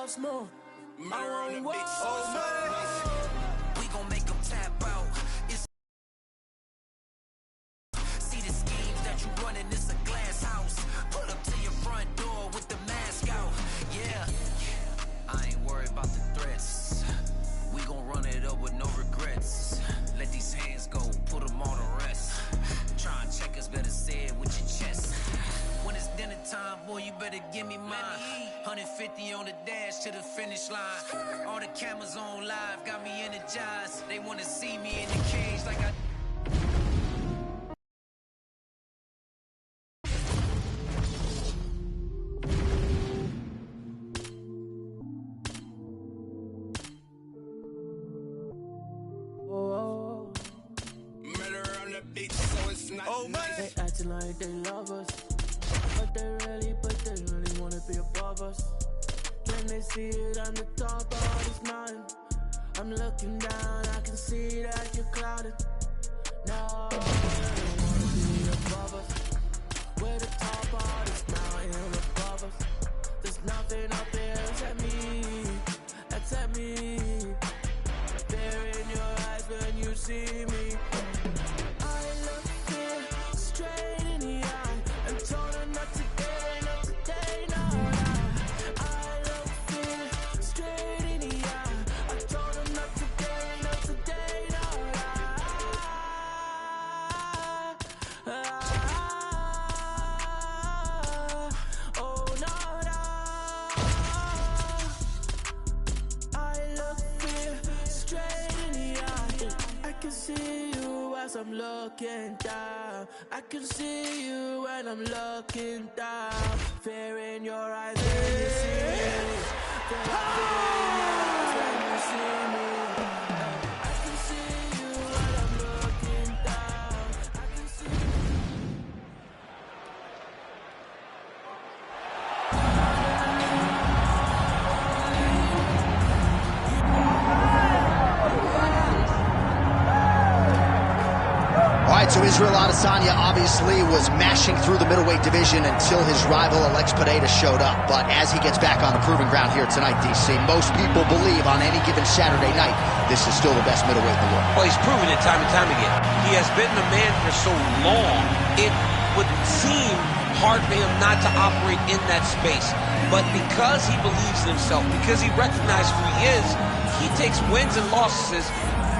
boss more. I want We gon' make them tap out. See the schemes that you running, it's a glass house. Pull up to your front door with the mask out. Yeah, I ain't worried about the threats. We gon' run it up with no regrets. Let these hands go, put them on the rest. Try and check us, better say it with your chest. When it's dinner time, boy, you better give me mine. 150 on the dash to the finish line. All the cameras on live, got me energized. They wanna see me in the cage like I... They acting like they love us, but they really wanna be above us. Can they see it on the top of this mountain? I'm looking down, I can see that you're clouded. No, they wanna be above us. We're the top of this mountain above us. There's nothing up there except me. Fear in your eyes when you see me. I'm looking down, I can see you when I'm looking down. Fear in your eyes when you see me. Fear in your eyes when you see me. I can see you when I'm looking down. I can see So Israel Adesanya obviously was mashing through the middleweight division until his rival Alex Pereira showed up. But as he gets back on the proving ground here tonight, DC, most people believe on any given Saturday night, this is still the best middleweight in the world. Well, he's proven it time and time again. He has been the man for so long, it would seem hard for him not to operate in that space. But because he believes in himself, because he recognizes who he is, he takes wins and losses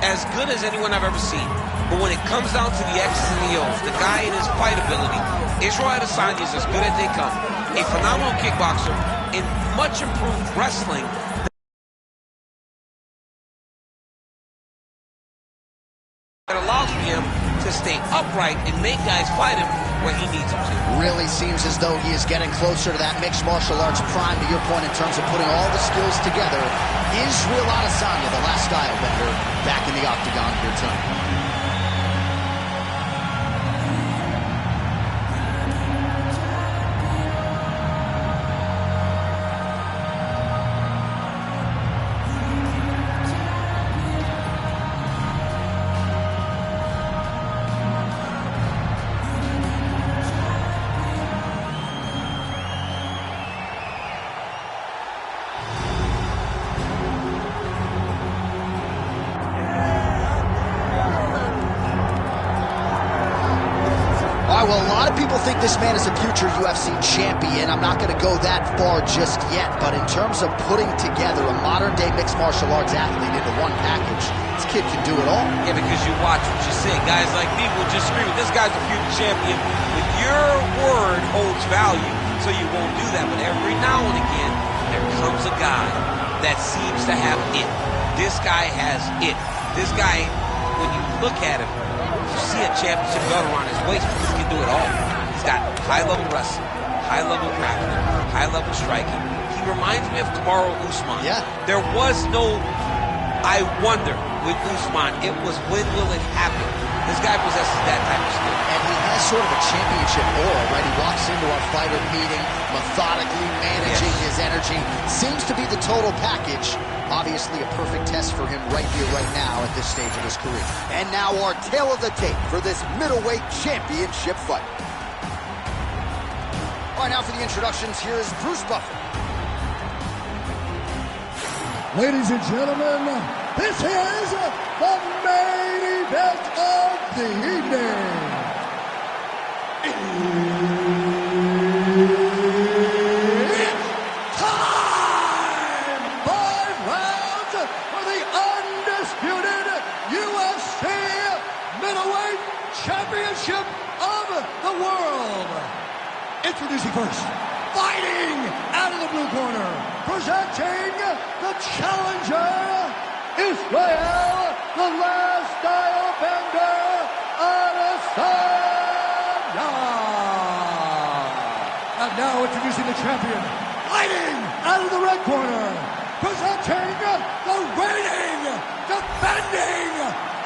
as good as anyone I've ever seen. But when it comes down to the X's and the O's, the guy and his fight ability, Israel Adesanya is as good as they come. A phenomenal kickboxer in much improved wrestling. That allows for him to stay upright and make guys fight him where he needs them to. Really seems as though he is getting closer to that mixed martial arts prime, to your point, in terms of putting all the skills together. Israel Adesanya, the last style bender, back in the octagon here tonight. Well, a lot of people think this man is a future UFC champion. I'm not going to go that far just yet, but in terms of putting together a modern-day mixed martial arts athlete into one package, this kid can do it all. Yeah, because you watch what you say. Guys like me will just scream, this guy's a future champion, but your word holds value, so you won't do that. But every now and again, there comes a guy that seems to have it. This guy has it. This guy, when you look at him, you see a championship belt around his waist because he can do it all. He's got high-level wrestling, high-level grappling, high-level striking. He reminds me of Kamaru Usman. Yeah. There was no I wonder with Usman. It was when will it happen? This guy possesses that type of skill. And he has sort of a championship aura, right? He walks into our fighter meeting, methodically managing his energy. Seems to be the total package. Obviously a perfect test for him right here, right now, at this stage of his career. And now our tail of the tape for this middleweight championship fight. All right, now for the introductions, here is Bruce Buffer. Ladies and gentlemen, this is the main event of the evening. It's time! 5 rounds for the undisputed UFC Middleweight Championship of the world. Introducing first, fighting out of the blue corner, presenting the challenger, Israel, the last style bender, Adesanya. And now introducing the champion, fighting out of the red corner, presenting the reigning, defending,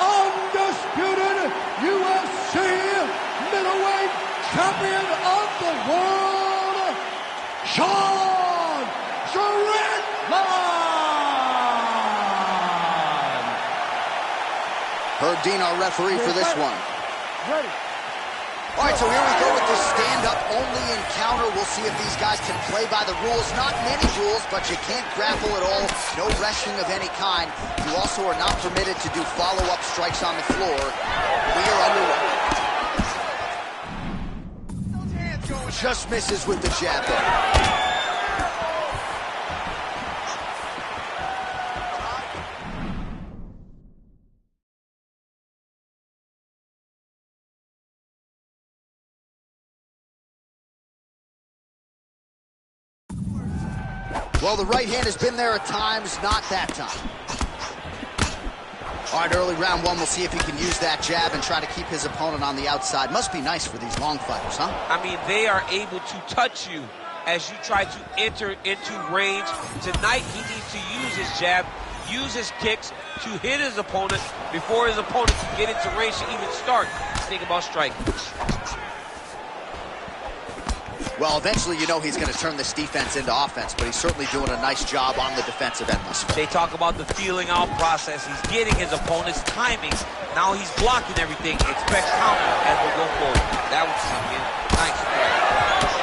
undisputed UFC middleweight champion of the world, Sean Strickland! Herb Dean, our referee for this one. Ready. All right, so here we go with this stand-up only encounter. We'll see if these guys can play by the rules. Not many rules, but you can't grapple at all. No wrestling of any kind. You also are not permitted to do follow-up strikes on the floor. We are underway. Just misses with the jab there. Well, the right hand has been there at times, not that time. All right, early round one, we'll see if he can use that jab and try to keep his opponent on the outside. Must be nice for these long fighters, huh? I mean, they are able to touch you as you try to enter into range. Tonight, he needs to use his jab, use his kicks to hit his opponent before his opponent can get into range to even start. Think about striking. Well, eventually you know he's going to turn this defense into offense, but he's certainly doing a nice job on the defensive end thus far. They talk about the feeling out process. He's getting his opponent's timing. Now he's blocking everything. Expect counter as we go forward. That was something nice.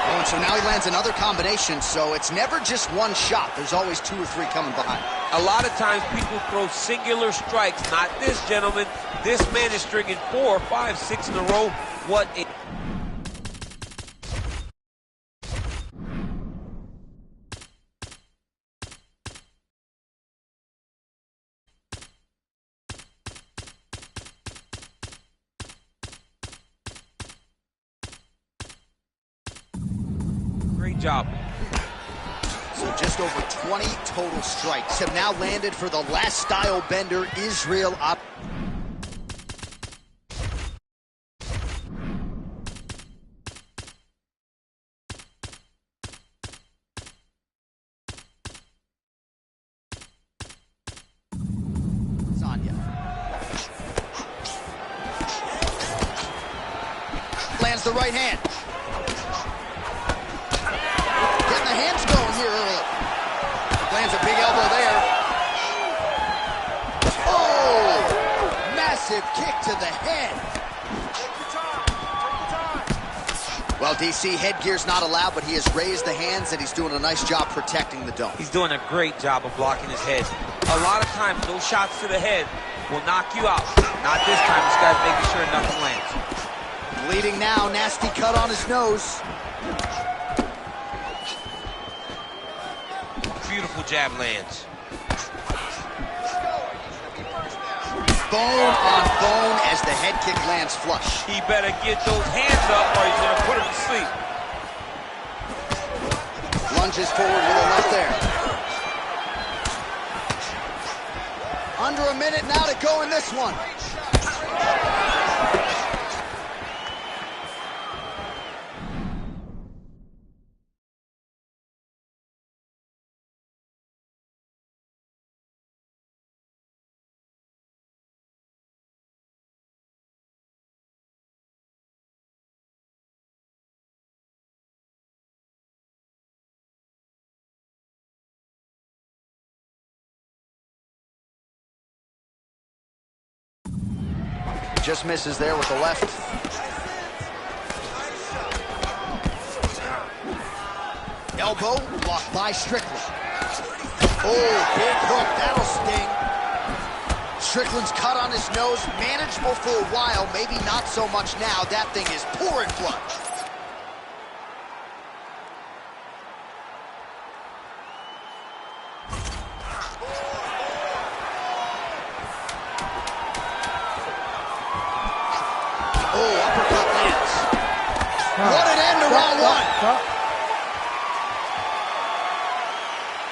Oh, and so now he lands another combination, so it's never just one shot. There's always 2 or 3 coming behind. A lot of times people throw singular strikes. Not this gentleman. This man is stringing 4, 5, 6 in a row. What a... Great job. So just over 20 total strikes have now landed for the last style bender, Israel Adesanya. Lands the right hand. Getting the hands going here early. Lands a big elbow there. Oh! Massive kick to the head. Well, DC, headgear's not allowed, but he has raised the hands, and he's doing a nice job protecting the dome. He's doing a great job of blocking his head. A lot of times, those shots to the head will knock you out. Not this time. This guy's making sure nothing lands. Bleeding now, nasty cut on his nose. Beautiful jab lands. Bone on bone as the head kick lands flush. He better get those hands up or he's gonna put him to sleep. Lunges forward with a left there. Under a minute now to go in this one. Just misses there with the left. Elbow blocked by Strickland. Oh, big hook, that'll sting. Strickland's cut on his nose, manageable for a while, maybe not so much now. That thing is pouring blood. Oh, uppercut lands. What an end to round one.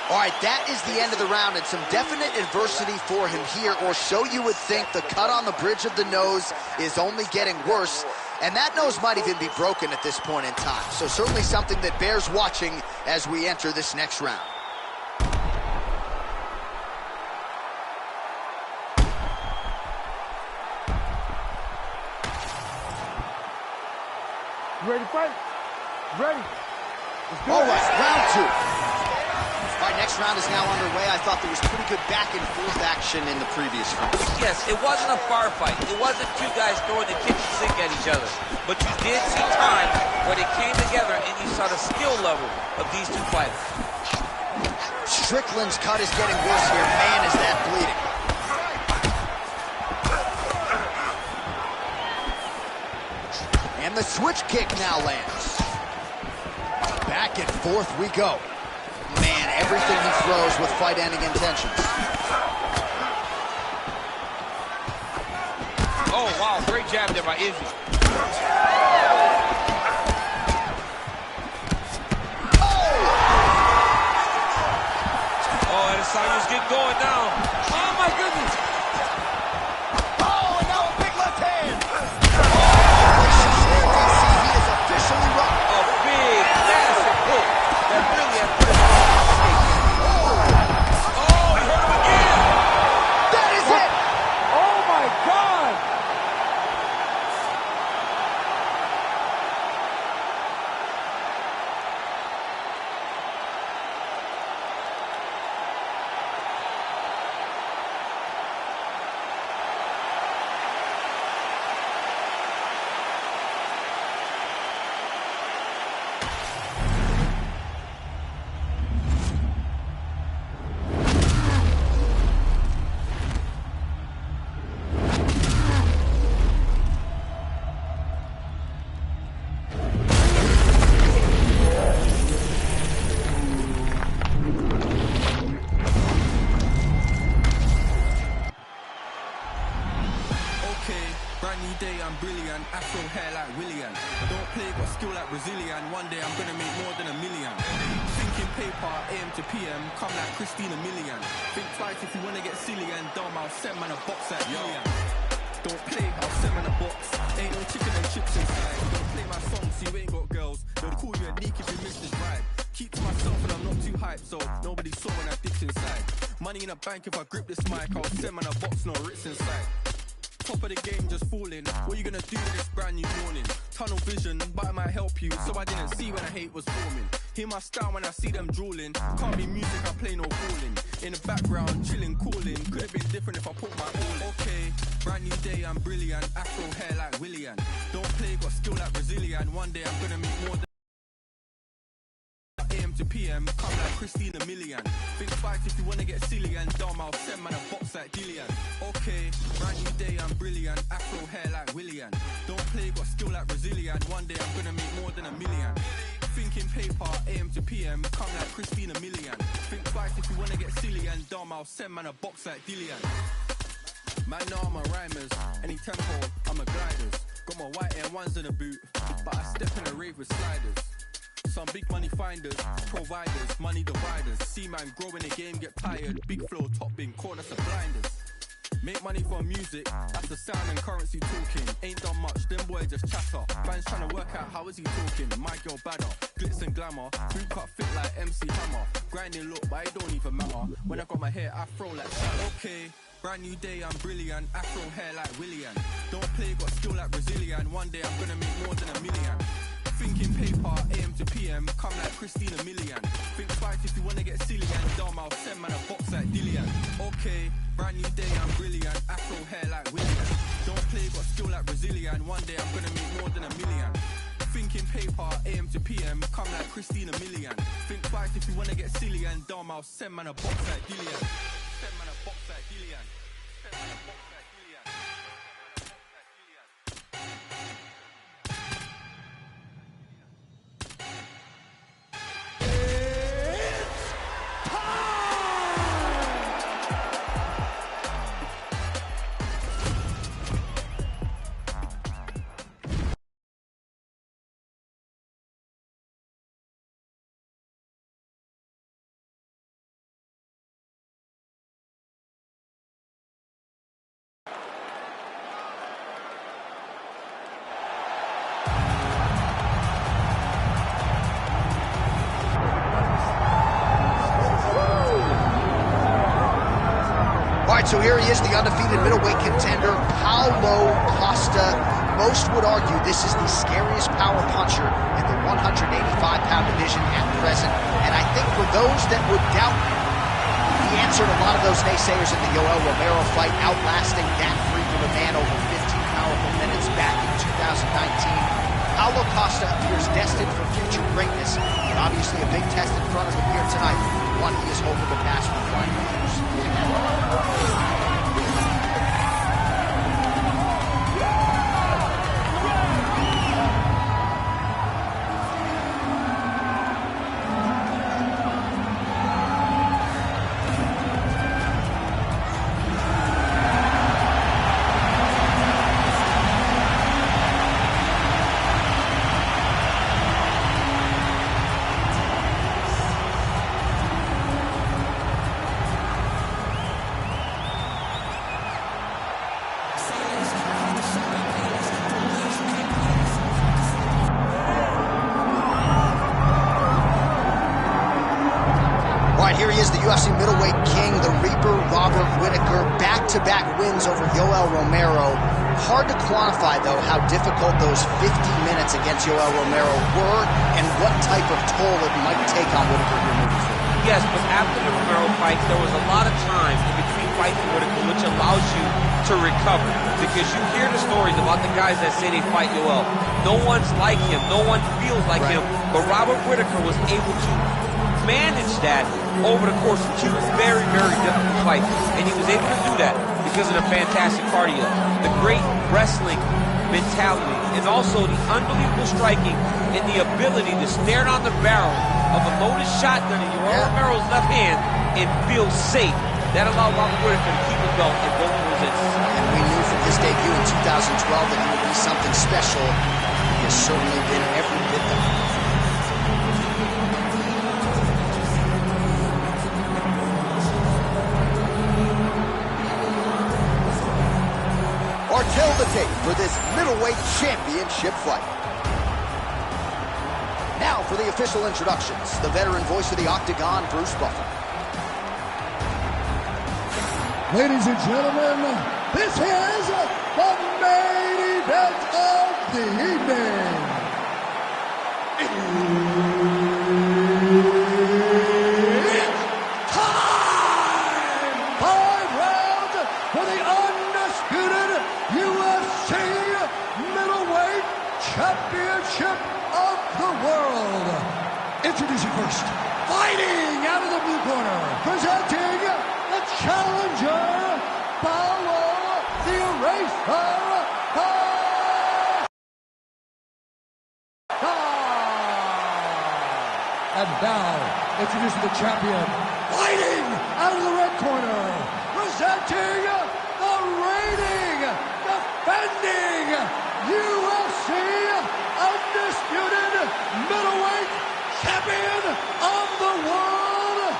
All right, that is the end of the round, and some definite adversity for him here, or so you would think. The cut on the bridge of the nose is only getting worse, and that nose might even be broken at this point in time. So certainly something that bears watching as we enter this next round. You ready to fight? Ready. All right, round two. All right, next round is now underway. I thought there was pretty good back and forth action in the previous round. Yes, it wasn't a bar fight. It wasn't two guys throwing the kitchen sink at each other. But you did see times where they came together and you saw the skill level of these two fighters. Strickland's cut is getting worse here. Man, is that bleeding. And the switch kick now lands. Back and forth we go. Man, everything he throws with fight-ending intentions. Oh, wow, great jab there by Izzy. Oh, Adesanyo's getting going now. Oh, my goodness. Oh, and now a big left hand. Oh, he is officially rocked. A big, massive hook that really has put him on the escape. Oh, he hurt him again. That is it. Oh my God! I'm brilliant, afro hair like William. Don't play, got skill like Brazilian. One day I'm gonna make more than $1 million. Thinking paper, AM to PM, come like Christina Milian. Think twice if you wanna get silly and dumb, I'll send man a box like Julian. Don't play, I'll send man a box. Ain't no chicken and chips inside. Don't play my songs, so you ain't got girls. They'll call you a leak if you miss this vibe. Keep to myself and I'm not too hyped, so nobody saw when I dipped inside. Money in a bank, if I grip this mic, I'll send man a box, no Ritz inside. Top of the game, just falling. What you gonna do this brand new morning? Tunnel vision, but it might help you, so I didn't see when the hate was forming. Hear my style when I see them drooling. Can't be music, I play no falling. In the background, chilling, calling. Could have been different if I put my all in. Okay, brand new day, I'm brilliant. Afro hair like William. Don't play, got skill like Brazilian. One day I'm gonna make more than AM to PM, come like Christina Milian. Think twice if you wanna get silly and dumb, I'll send man a box like Dillian. Okay, brand new day, I'm brilliant. Afro hair like William. Don't play, got skill like Brazilian. One day I'm gonna make more than $1 million. Thinking paper, AM to PM, come like Christina Milian. Think twice if you wanna get silly and dumb, I'll send man a box like Dillian. Man, know I'm a rhymers. Any tempo, I'm a gliders. Got my white Air Ones in the boot, but I step in a rave with sliders. Some big money finders, providers, money dividers. See man grow in the game, get tired. Big flow, top bin, corners of blinders. Make money from music, that's the sound and currency talking. Ain't done much, them boys just chatter. Fans trying to work out how is he talking. My girl badder, glitz and glamour. Boot cut fit like MC Hammer. Grinding look, but it don't even matter. When I got my hair afro like that. Okay, brand new day, I'm brilliant. Afro hair like William. Don't play, got skill like Brazilian. One day I'm gonna make more than $1 million. Thinking paper, AM to PM, come like Christina Milian. Think twice if you wanna get silly and dumb, I'll send man a box like Dillian. Okay, brand new day, I'm brilliant. Afro hair like William. Don't play, got skill like Brazilian. One day I'm gonna make more than $1 million. Thinking paper, AM to PM, come like Christina Milian. Think twice if you wanna get silly and dumb, I'll send man a box like Dillian. Send man a box like Gillian. Send man a box like Gillian. So here he is, the undefeated middleweight contender, Paulo Costa. Most would argue this is the scariest power puncher in the 185-pound division at present. And I think for those that would doubt him, he answered a lot of those naysayers in the Yoel Romero fight, outlasting Dan Friedman, a man over 15 powerful minutes back in 2019. Paulo Costa appears destined for future greatness, but obviously a big test in front of him here tonight, one he is hoping to pass with flying colors. Here he is, the UFC middleweight king, the Reaper, Robert Whittaker, back-to-back wins over Yoel Romero. Hard to quantify, though, how difficult those 50 minutes against Yoel Romero were and what type of toll it might take on Whittaker here moving forward. Yes, but after the Romero fight, there was a lot of time in between fights with Whittaker, which allows you to recover. Because you hear the stories about the guys that say they fight Yoel. No one's like him. No one feels like him. But Robert Whittaker was able to manage that over the course of two very, very difficult fights. And he was able to do that because of the fantastic cardio, the great wrestling mentality, and also the unbelievable striking and the ability to stare down the barrel of a loaded shotgun in Yoel Romero's left hand and feel safe. That allowed Robert Whittaker to keep it going in both of those instances. And we knew from his debut in 2012 that he would be something special. He has certainly been every bit of it. Kill the tape for this middleweight championship fight. Now for the official introductions, the veteran voice of the Octagon, Bruce Buffer. Ladies and gentlemen, this is the main event of the evening. It's time! 5 rounds for the undisputed UFC middleweight championship of the world. Introducing first, fighting out of the blue corner, presenting the challenger, Paulo the Eraser Costa. And now, introducing the champion, fighting out of the red corner, presenting the reigning, defending UFC undisputed middleweight champion of the world,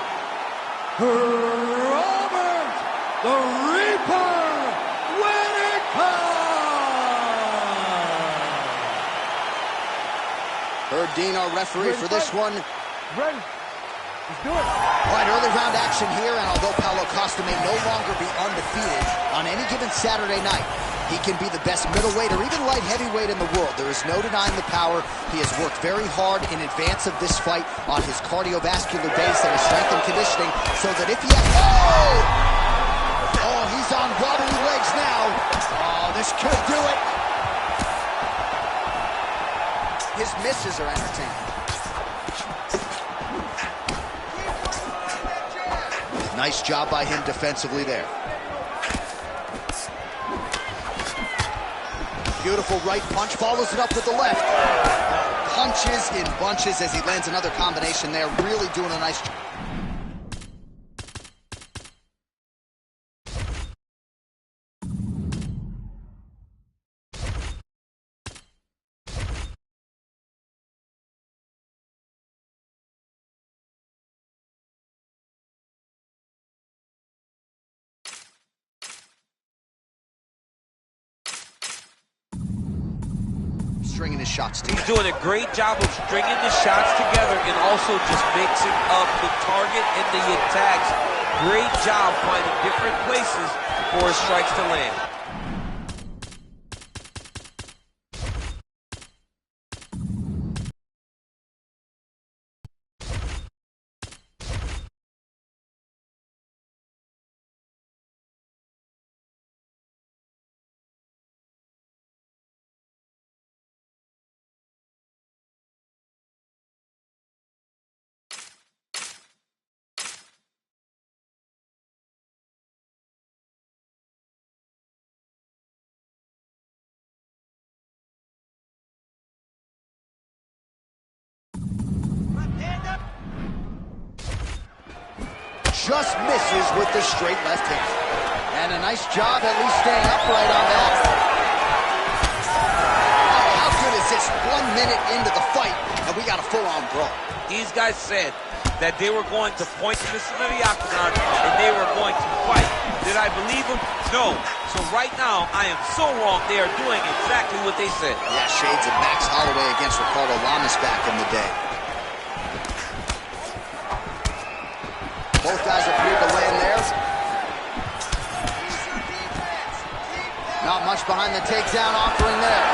Robert the Reaper Whittaker. Herb Dean, our referee for this one. Ready? Let's do it. All right, early round action here, and although Paulo Costa may no longer be undefeated on any given Saturday night, he can be the best middleweight or even light heavyweight in the world. There is no denying the power. He has worked very hard in advance of this fight on his cardiovascular base and his strength and conditioning, so that if he has... Oh, he's on wobbly legs now. Oh, this could do it. His misses are entertaining. Nice job by him defensively there. Beautiful right punch, follows it up with the left. Punches in bunches as he lands another combination there. Really doing a nice job. Stringing his shots together. He's doing a great job of stringing the shots together and also just mixing up the target and the attacks. Great job finding different places for his strikes to land. Just misses with the straight left hand. And a nice job at least staying upright on that. How good is this? 1 minute into the fight, and we got a full-on brawl. These guys said that they were going to point to the center of the octagon and they were going to fight. Did I believe them? No. So right now, I am so wrong. They are doing exactly what they said. Yeah, shades of Max Holloway against Ricardo Lamas back in the day. Both guys appeared to land there. Not much behind the takedown offering there.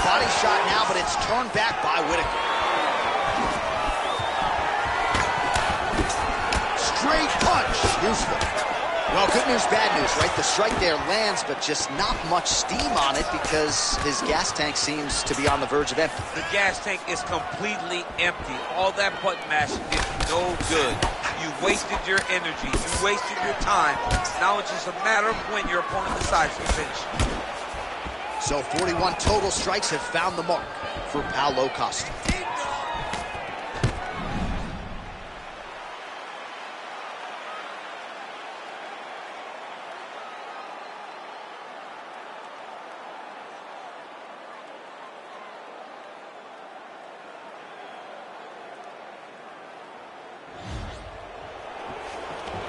Body shot now, but it's turned back by Whittaker. Straight punch. Useful. Well, good news, bad news, right? The strike there lands, but just not much steam on it because his gas tank seems to be on the verge of empty. The gas tank is completely empty. All that button mashing did no good. You wasted your energy. You wasted your time. Now it's just a matter of when your opponent decides to finish. So 41 total strikes have found the mark for Paulo Costa.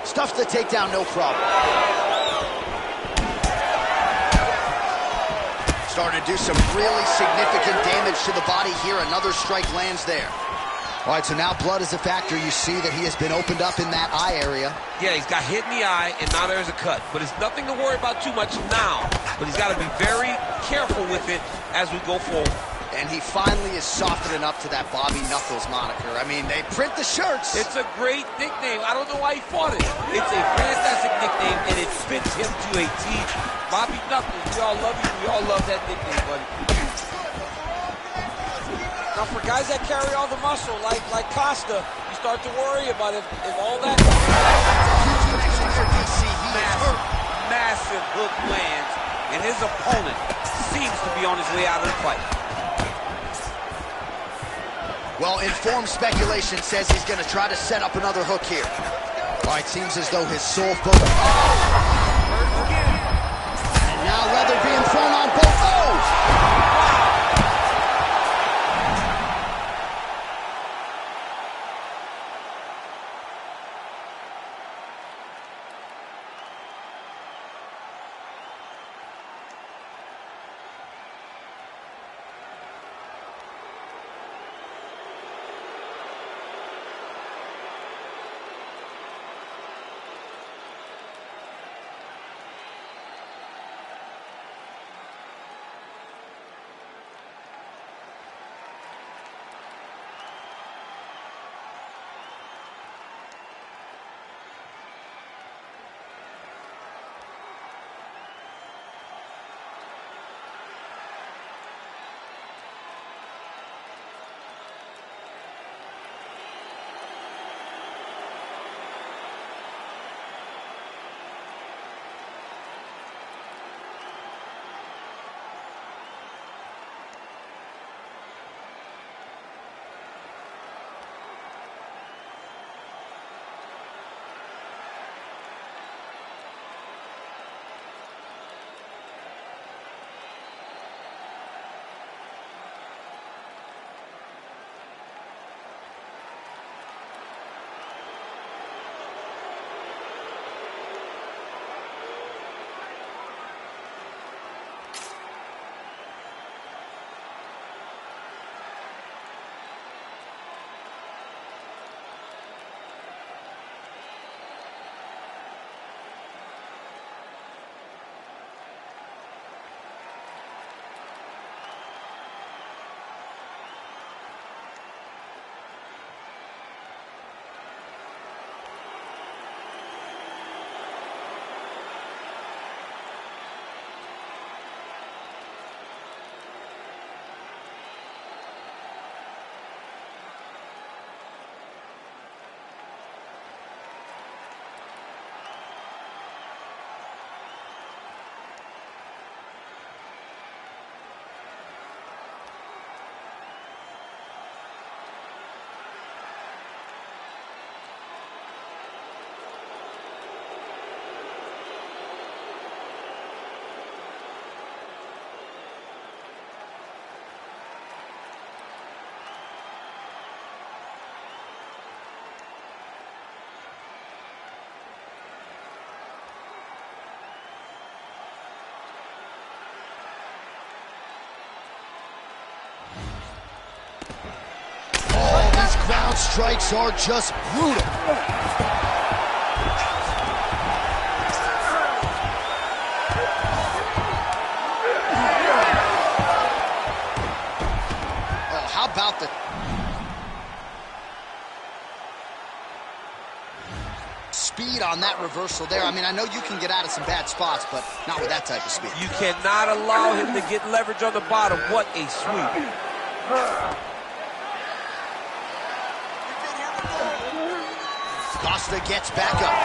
Stuffed the takedown, no problem. Starting to do some really significant damage to the body here. Another strike lands there. All right, so now blood is a factor. You see that he has been opened up in that eye area. Yeah, he's got hit in the eye, and now there's a cut. But it's nothing to worry about too much now. But he's got to be very careful with it as we go forward. And he finally is softening up to that Bobby Knuckles moniker. I mean, they print the shirts. It's a great nickname. I don't know why he fought it. It's a fantastic nickname, and it fits him to a T. Bobby Knuckles, we all love you. We all love that nickname, buddy. Now, for guys that carry all the muscle, like Costa, you start to worry about if all that... Massive hook lands, and his opponent seems to be on his way out of the fight. Well, informed speculation says he's going to try to set up another hook here. All right, seems as though his sole focus... Oh! And now leather being thrown on both. Oh! Ground strikes are just brutal. Oh, how about the speed on that reversal there? I mean, I know you can get out of some bad spots, but not with that type of speed. You cannot allow him to get leverage on the bottom. What a sweep. Costa gets back up.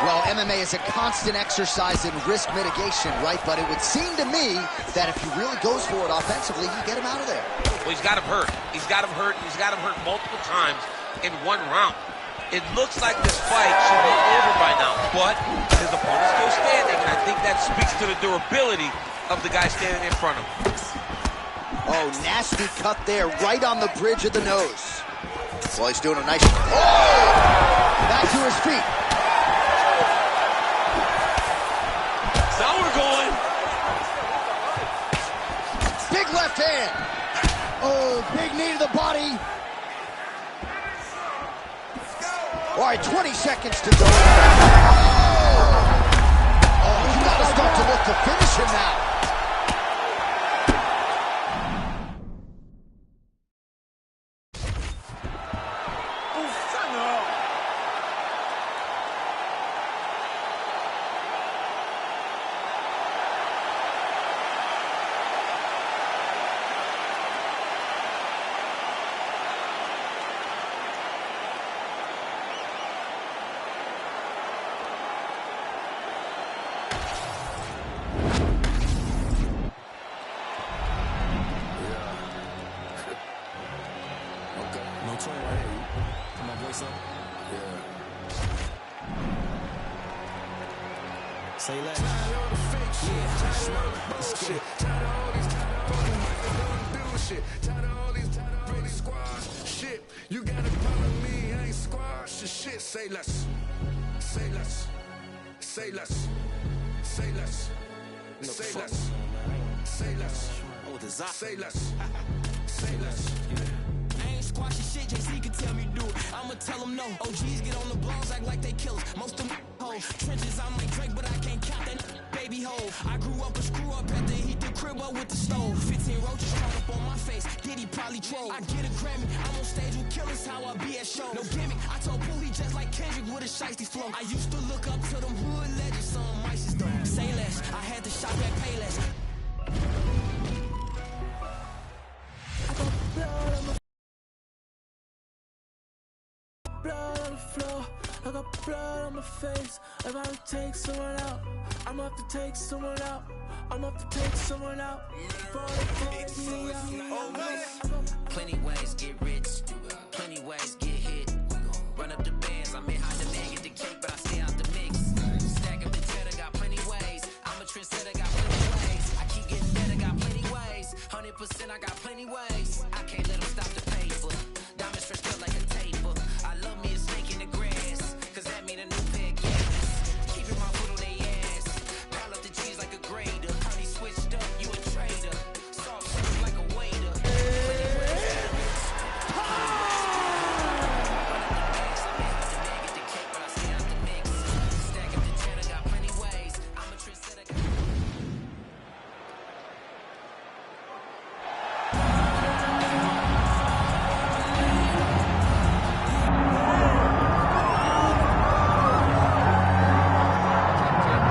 Well, MMA is a constant exercise in risk mitigation, right? But it would seem to me that if he really goes for it offensively, you get him out of there. Well, he's got him hurt. He's got him hurt. He's got him hurt multiple times in one round. It looks like this fight should be over by now, but his opponent's still standing, and I think that speaks to the durability of the guy standing in front of him. Oh, nasty cut there, right on the bridge of the nose. Well, he's doing a nice... Oh! Back to his feet. Now we're going. Big left hand. Oh, big knee to the body. All right, 20 seconds to go. Oh, you got to start to look to finish him now. Say less. Shit, you gotta follow me, I ain't squash the shit. Say less. Say less. Say less. Say less. Say less. Say less. Say less. Say less. Squashing shit, JC can tell me do it. I'ma tell them no. OGs get on the blogs, act like they killers. Most of them hoes. Trenches, I'm like Drake, but I can't count that baby hole. I grew up a screw up after he heat the crib up with the stove. 15 roaches crawled up on my face. Diddy probably troll. I get a Grammy. I'm on stage with killers, how I be at shows. No gimmick. I told Pooh he just like Kendrick with a shiesty flow. I used to look up to them hood legends, some mice though. Say less. I had to shop at Payless. Blood on the floor, I got blood on my face. I gotta take someone out. I'm up to take someone out. I'm up to take someone out. Plenty ways get rich, plenty ways get hit. Run up the bands, I'm in high demand, get the cake, but I stay out the mix. Stack up the cheddar, got plenty ways. I'm a trendsetter, got plenty ways. I keep getting better, got plenty ways. 100%, I got plenty ways. I can't let them stop the paper. Diamond stretched up like a taper. I love me a snake in the grass, cause that mean a new pair of gas. Keeping my foot on they ass. Pile up the cheese like a grater. Honey switched up, you a traitor. Soft serve like a waiter. Plenty ways. Get the cake, but I stay out the mix. Stack up the cheddar, got plenty ways. I'm a trendsetter.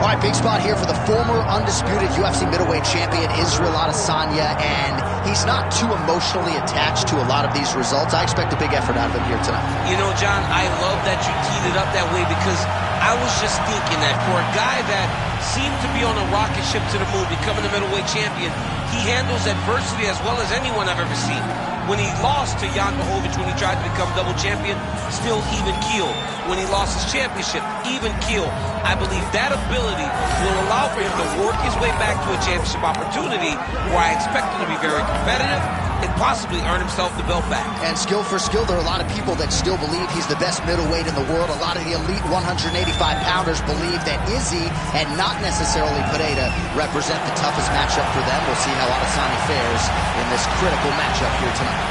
All right, big spot here for the former undisputed UFC middleweight champion, Israel Adesanya, and he's not too emotionally attached to a lot of these results. I expect a big effort out of him here tonight. You know, John, I love that you teed it up that way because I was just thinking that for a guy that seemed to be on a rocket ship to the moon, becoming a middleweight champion, he handles adversity as well as anyone I've ever seen. When he lost to Jan Blachowicz, when he tried to become double champion, still even keeled. When he lost his championship, even keeled. I believe that ability will allow for him to work his way back to a championship opportunity where I expect him to be very competitive and possibly earn himself the belt back. And skill for skill, there are a lot of people that still believe he's the best middleweight in the world. A lot of the elite 185-pounders believe that Izzy and not necessarily Pereira represent the toughest matchup for them. We'll see how Adesanya fares in this critical matchup here tonight.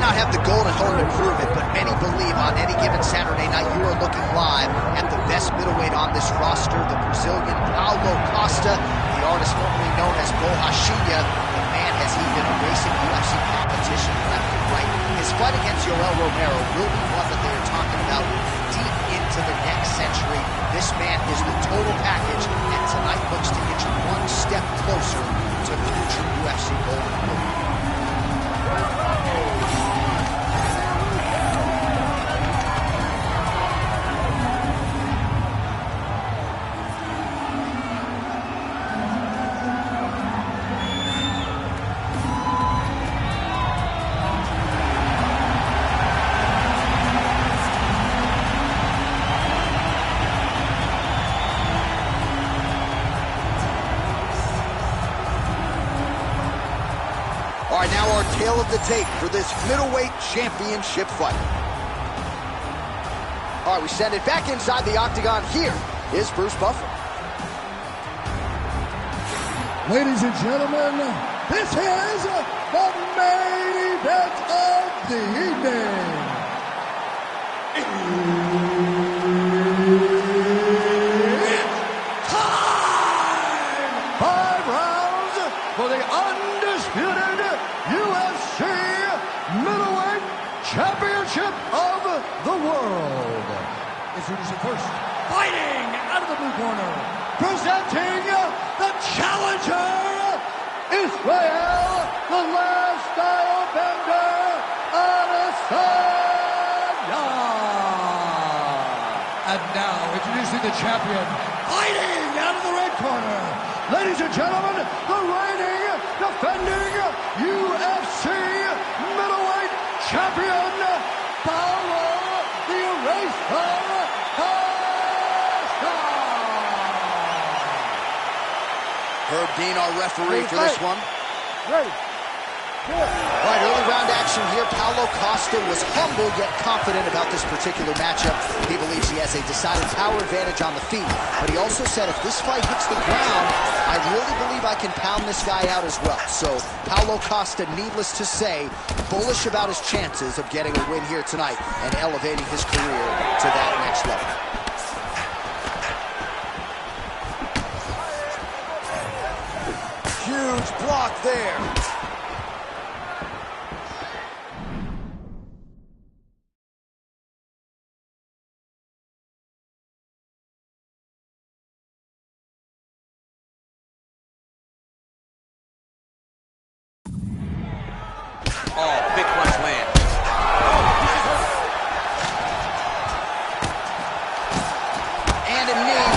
not have the gold at home to prove it, but many believe on any given Saturday night you are looking live at the best middleweight on this roster, the Brazilian Paulo Costa, the artist formerly known as Borrachinha. The man has even erasing UFC competition left and right. His fight against Yoel Romero will be one that they are talking about deep into the next century. This man is the total package, and tonight looks to get you one step closer to future UFC gold. All right, now our tale of the tape for this middleweight championship fight. All right, we send it back inside the octagon. Here is Bruce Buffer. Ladies and gentlemen, this is the main event of the evening. It's time! 5 rounds for the undisputed UFC Middleweight Championship of the World. Introducing first, fighting out of the blue corner, presenting the challenger, Israel, the last style bender, Adesanya. And now, introducing the champion, fighting out of the red corner, ladies and gentlemen, the reigning, defending UFC middleweight champion, Paulo the Eraser Costa. Herb Dean, our referee for this one. Ready. All right, early round action here. Paulo Costa was humble yet confident about this particular matchup. He believes he has a decided power advantage on the feet, but he also said if this fight hits the ground, I really believe I can pound this guy out as well. So Paulo Costa, needless to say, bullish about his chances of getting a win here tonight and elevating his career to that next level. Huge block there. Oh, big punch land. And a knee.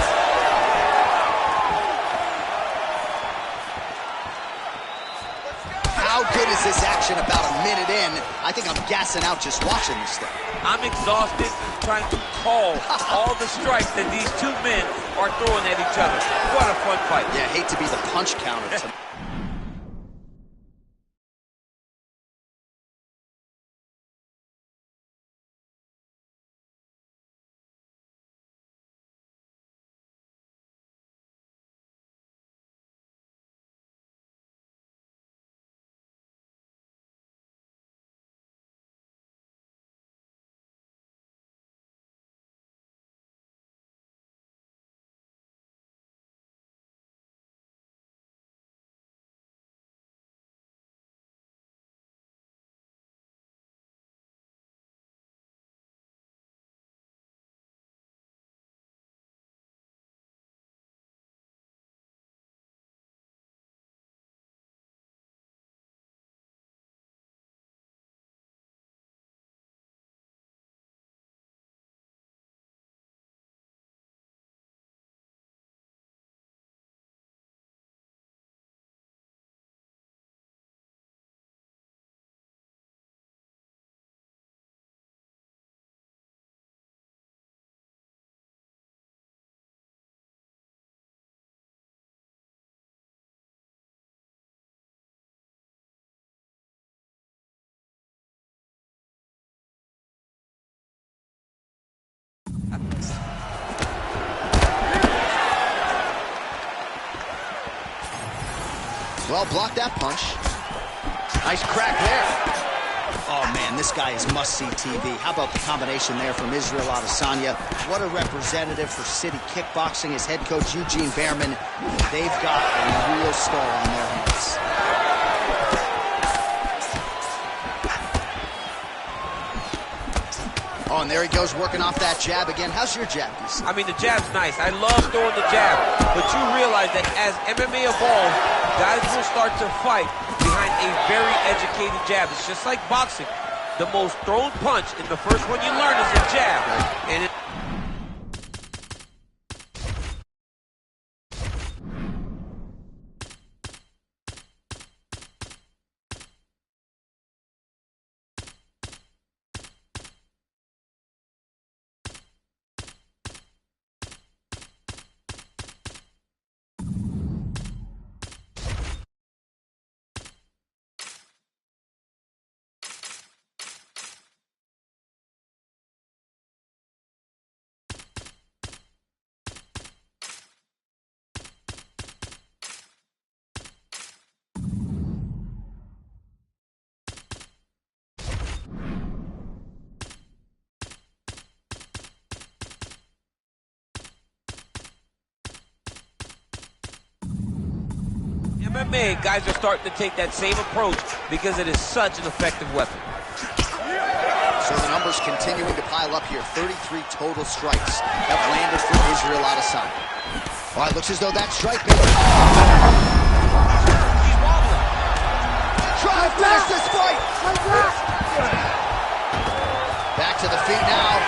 How good is this action about a minute in? I think I'm gassing out just watching this thing. I'm exhausted trying to call all the strikes that these two men are throwing at each other. What a fun fight. Yeah, I hate to be the punch counter. Well, blocked that punch. Nice crack there. Oh, man, this guy is must-see TV. How about the combination there from Israel Adesanya? What a representative for City Kickboxing. His head coach, Eugene Behrman. They've got a real star on their hands. Oh, and there he goes, working off that jab again. How's your jab, DC? I mean, the jab's nice. I love throwing the jab. But you realize that as MMA evolves, guys will start to fight behind a very educated jab. It's just like boxing. The most thrown punch, and the first one you learn is a jab. And it MMA, guys are starting to take that same approach because it is such an effective weapon. So the numbers continuing to pile up here. 33 total strikes have landed for Israel Adesanya. All right, looks as though that strike may... He's wobbling. Try to finish this fight. Back to the feet now.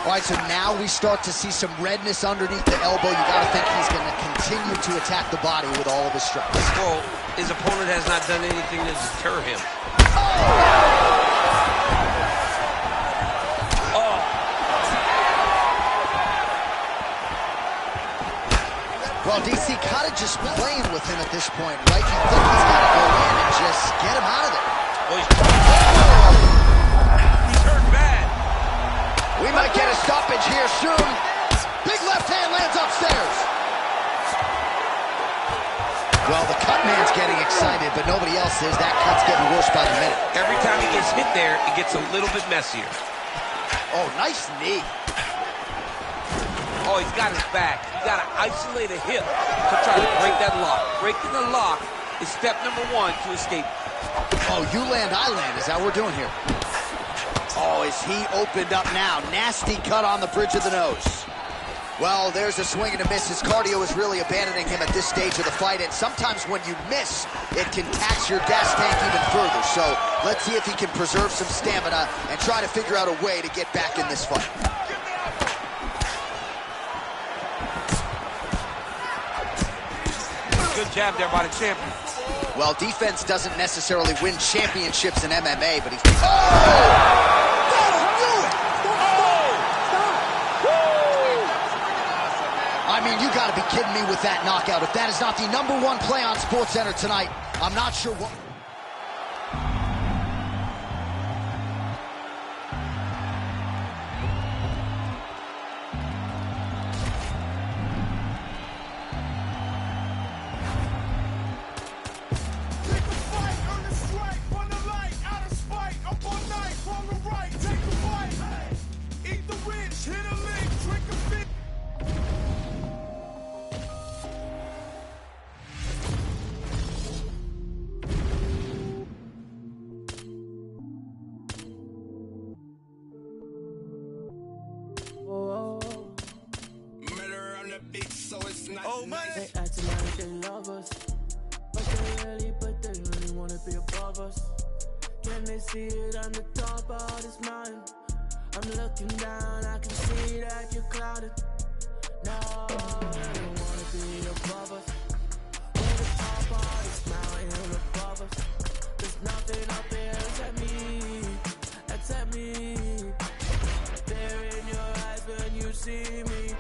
All right, so now we start to see some redness underneath the elbow. You got to think he's going to continue to attack the body with all of his strikes. Well, his opponent has not done anything to deter him. Oh. Well, DC kind of just playing with him at this point, right? You think he's got to go in and just get him out of there. Oh, he's hurt bad. We might get a stoppage here soon. Big left hand lands upstairs. Well, the cut man's getting excited, but nobody else is. That cut's getting worse by the minute. Every time he gets hit there, it gets a little bit messier. Oh, nice knee. Oh, he's got his back. You got to isolate a hip to try to break that lock. Breaking the lock is step number one to escape. Oh, you land, I land. Is that what we're doing here? Oh, is he opened up now? Nasty cut on the bridge of the nose. Well, there's a swing and a miss. His cardio is really abandoning him at this stage of the fight, and sometimes when you miss, it can tax your gas tank even further. So let's see if he can preserve some stamina and try to figure out a way to get back in this fight. Good jab there by the champion. Well, defense doesn't necessarily win championships in MMA, but he's... Oh! I mean, you got to be kidding me with that knockout. If that is not the #1 play on SportsCenter tonight, I'm not sure what... They acting like they love us, but they really wanna be above us. Can they see it? I'm the top of this mountain. I'm looking down, I can see that you're clouded. No, they don't wanna be above us. We're the top of this mountain above us. There's nothing up there except me. There in your eyes when you see me.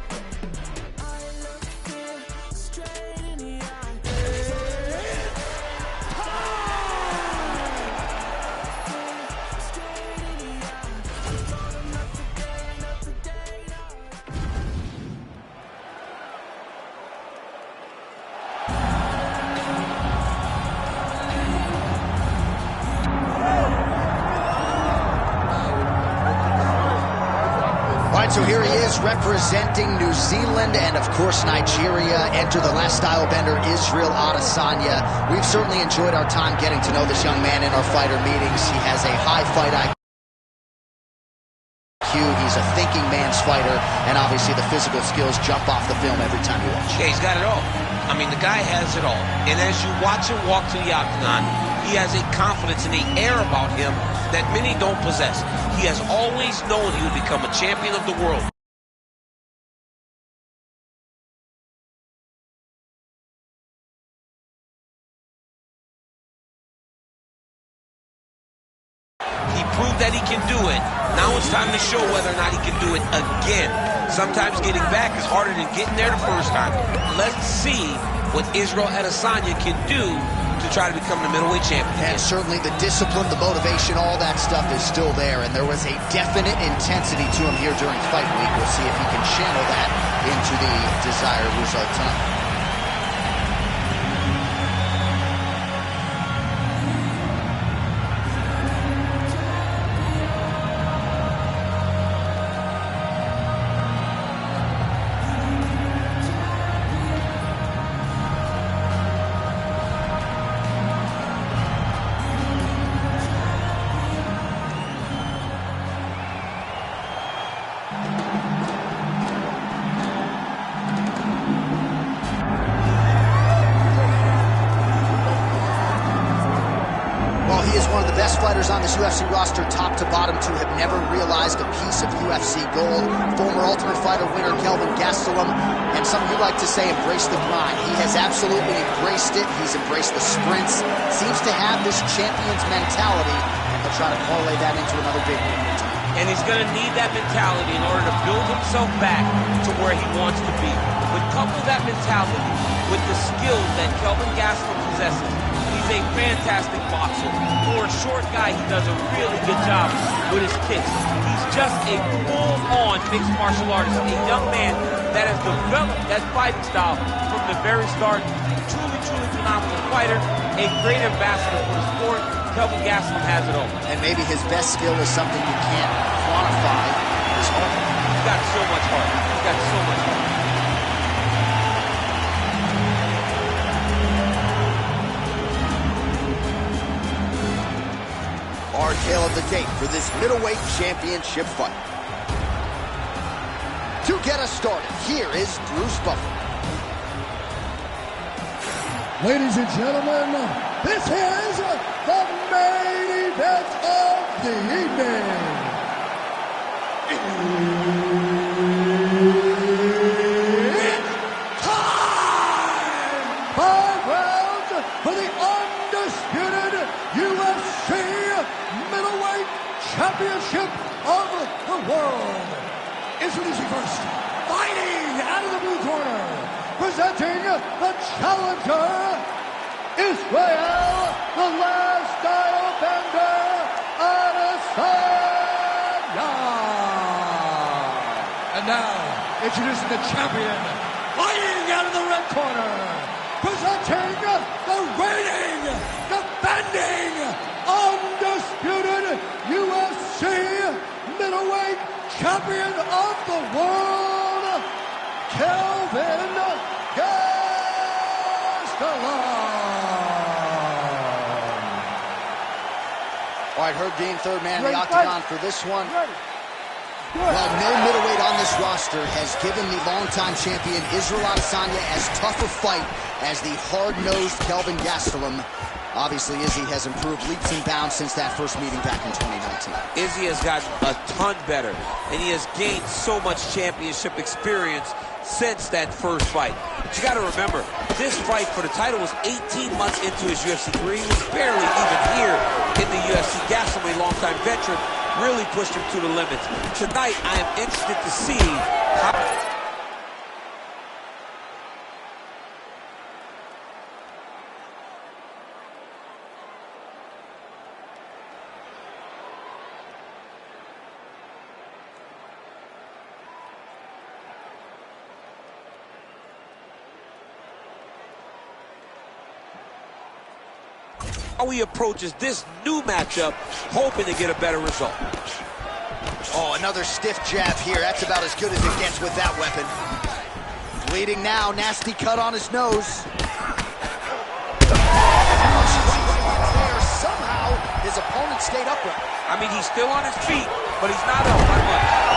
right, so here he is representing New Zealand and, of course, Nigeria. Enter the last style bender, Israel Adesanya. We've certainly enjoyed our time getting to know this young man in our fighter meetings. He has a high fight IQ. He's a thinking man's fighter, and obviously the physical skills jump off the film every time you watch. Yeah, he's got it all. I mean, the guy has it all. And as you watch him walk to the octagon, he has a confidence and the air about him that many don't possess. He has always known he would become a champion of the world. He proved that he can do it. Now it's time to show whether or not he can do it again. Sometimes getting back is harder than getting there the first time. Let's see what Israel Adesanya can do to try to become the middleweight champion. And certainly the discipline, the motivation, all that stuff is still there. And there was a definite intensity to him here during fight week. We'll see if he can channel that into the desired result tonight. Fighters on this UFC roster, top to bottom, to have never realized a piece of UFC gold. Former Ultimate Fighter winner Kelvin Gastelum, and some of you like to say embrace the grind. He has absolutely embraced it. He's embraced the sprints. Seems to have this champion's mentality, and he'll try to parlay that into another big win here tonight. And he's going to need that mentality in order to build himself back to where he wants to be. But couple that mentality with the skills that Kelvin Gastelum possesses. He's a fantastic boxer. For a short guy, he does a really good job with his kicks. He's just a full-on mixed martial artist, a young man that has developed that fighting style from the very start. Truly, truly phenomenal fighter, a great ambassador for the sport. Kelvin Gastelum has it all. And maybe his best skill is something you can't quantify, his heart. He's got so much heart. He's got so much heart. Our tale of the tape for this middleweight championship fight. To get us started, here is Bruce Buffer. Ladies and gentlemen, this is the main event of the evening. It's time! 5 rounds for the undisputed UFC middleweight championship of the world. Introducing first, fighting out of the blue corner, presenting the challenger, Israel, the last style bender, Adesanya. And now, introducing the champion, fighting out of the red corner, presenting the reigning, defending, undisputed UFC middleweight champion of the world, Kelvin Gastelum. All right, Herb Dean, third man in the octagon for this one. Well, no middleweight on this roster has given the longtime champion Israel Adesanya as tough a fight as the hard-nosed Kelvin Gastelum. Obviously, Izzy has improved leaps and bounds since that first meeting back in 2019. Izzy has gotten a ton better, and he has gained so much championship experience since that first fight. But you got to remember, this fight for the title was 18 months into his UFC career. He was barely even here in the UFC. Gastelum, a longtime veteran, really pushed him to the limits. Tonight, I am interested to see how... how he approaches this new matchup, hoping to get a better result. Oh, another stiff jab here. That's about as good as it gets with that weapon. Bleeding now, nasty cut on his nose. Somehow, his opponent stayed upright. I mean, he's still on his feet, but he's not up by much.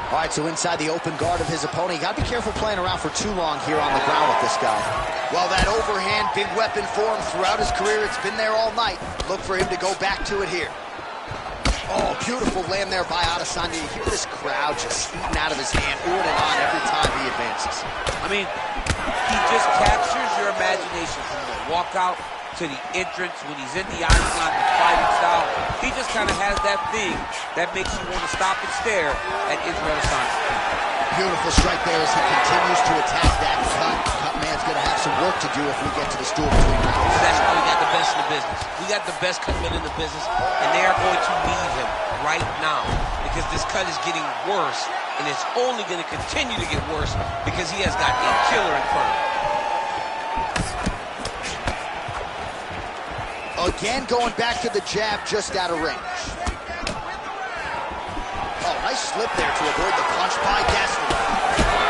All right, so inside the open guard of his opponent. You got to be careful playing around for too long here on the ground with this guy. Well, that overhand big weapon for him throughout his career. It's been there all night. Look for him to go back to it here. Oh, beautiful land there by Adesanya. You hear this crowd just eating out of his hand, oohing and on every time he advances. I mean, he just captures your imagination from the walkout to the entrance when he's in the octagon, the fighting style. He just kind of has that thing that makes you want to stop and stare at Israel Adesanya. Beautiful strike there as he continues to attack that cut. Cut man's going to have some work to do if we get to the stool between rounds. That's why we got the best in the business. We got the best cut men in the business, and they are going to need him right now because this cut is getting worse, and it's only going to continue to get worse because he has got a killer in front of him. Again, going back to the jab just out of range. Oh, nice slip there to avoid the punch by Gastelum.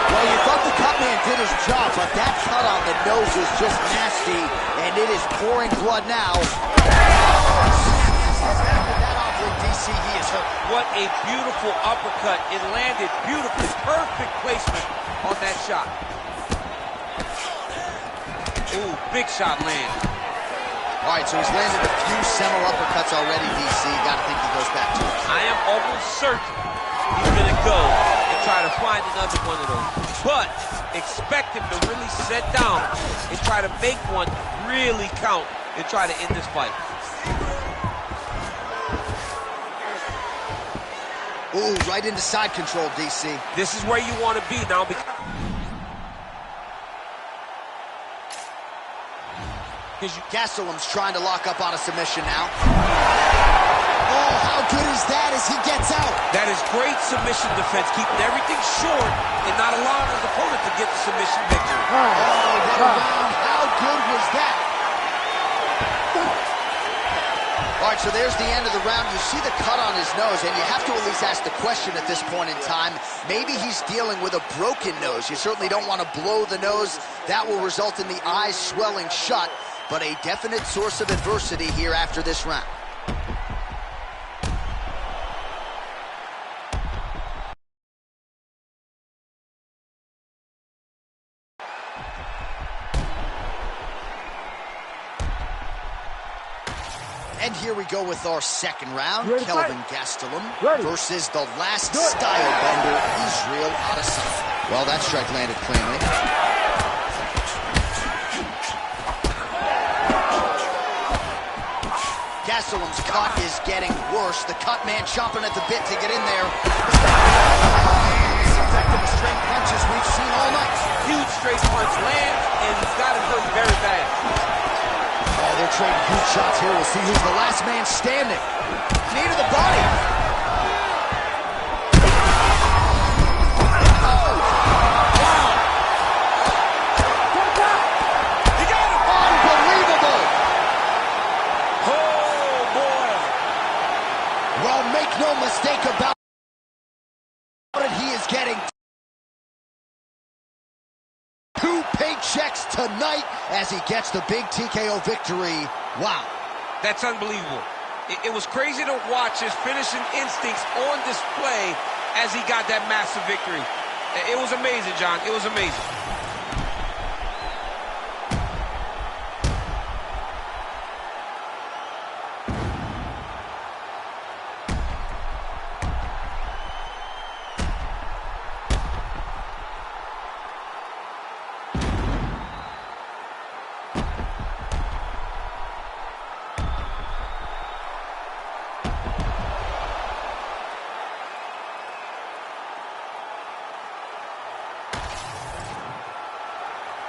Well, you thought the cut man did his job, but that cut on the nose is just nasty, and it is pouring blood now. DC, he is hurt. What a beautiful uppercut. It landed beautifully. Perfect placement on that shot. Ooh, big shot landed. All right, so he's landed a few seminal uppercuts already, DC. Got to think he goes back to it. I am almost certain he's going to go and try to find another one of those. But expect him to really sit down and try to make one really count and try to end this fight. Ooh, right into side control, DC. This is where you want to be now. Gastelum's trying to lock up on a submission now. Oh, how good is that as he gets out? That is great submission defense, keeping everything short and not allowing his opponent to get the submission victory. Oh, what a round. How good was that? All right, so there's the end of the round. You see the cut on his nose, and you have to at least ask the question at this point in time. Maybe he's dealing with a broken nose. You certainly don't want to blow the nose. That will result in the eyes swelling shut, but a definite source of adversity here after this round. And here we go with our second round. Kelvin Gastelum versus the last style bender, Israel Adesanya. Well, that strike landed cleanly. Gastelum's cut is getting worse. The cut man chomping at the bit to get in there. As effective as straight punches we've seen all night. Huge straight punch lands, and he's got him hurt very bad. Oh, they're trading huge shots here. We'll see who's the last man standing. Knee to the body. Oh, wow. He got him. Unbelievable. Oh, boy. Well, make no mistake about it. He is getting two paychecks tonight as he gets the big TKO victory. Wow. That's unbelievable. It was crazy to watch his finishing instincts on display as he got that massive victory. It was amazing, John. It was amazing.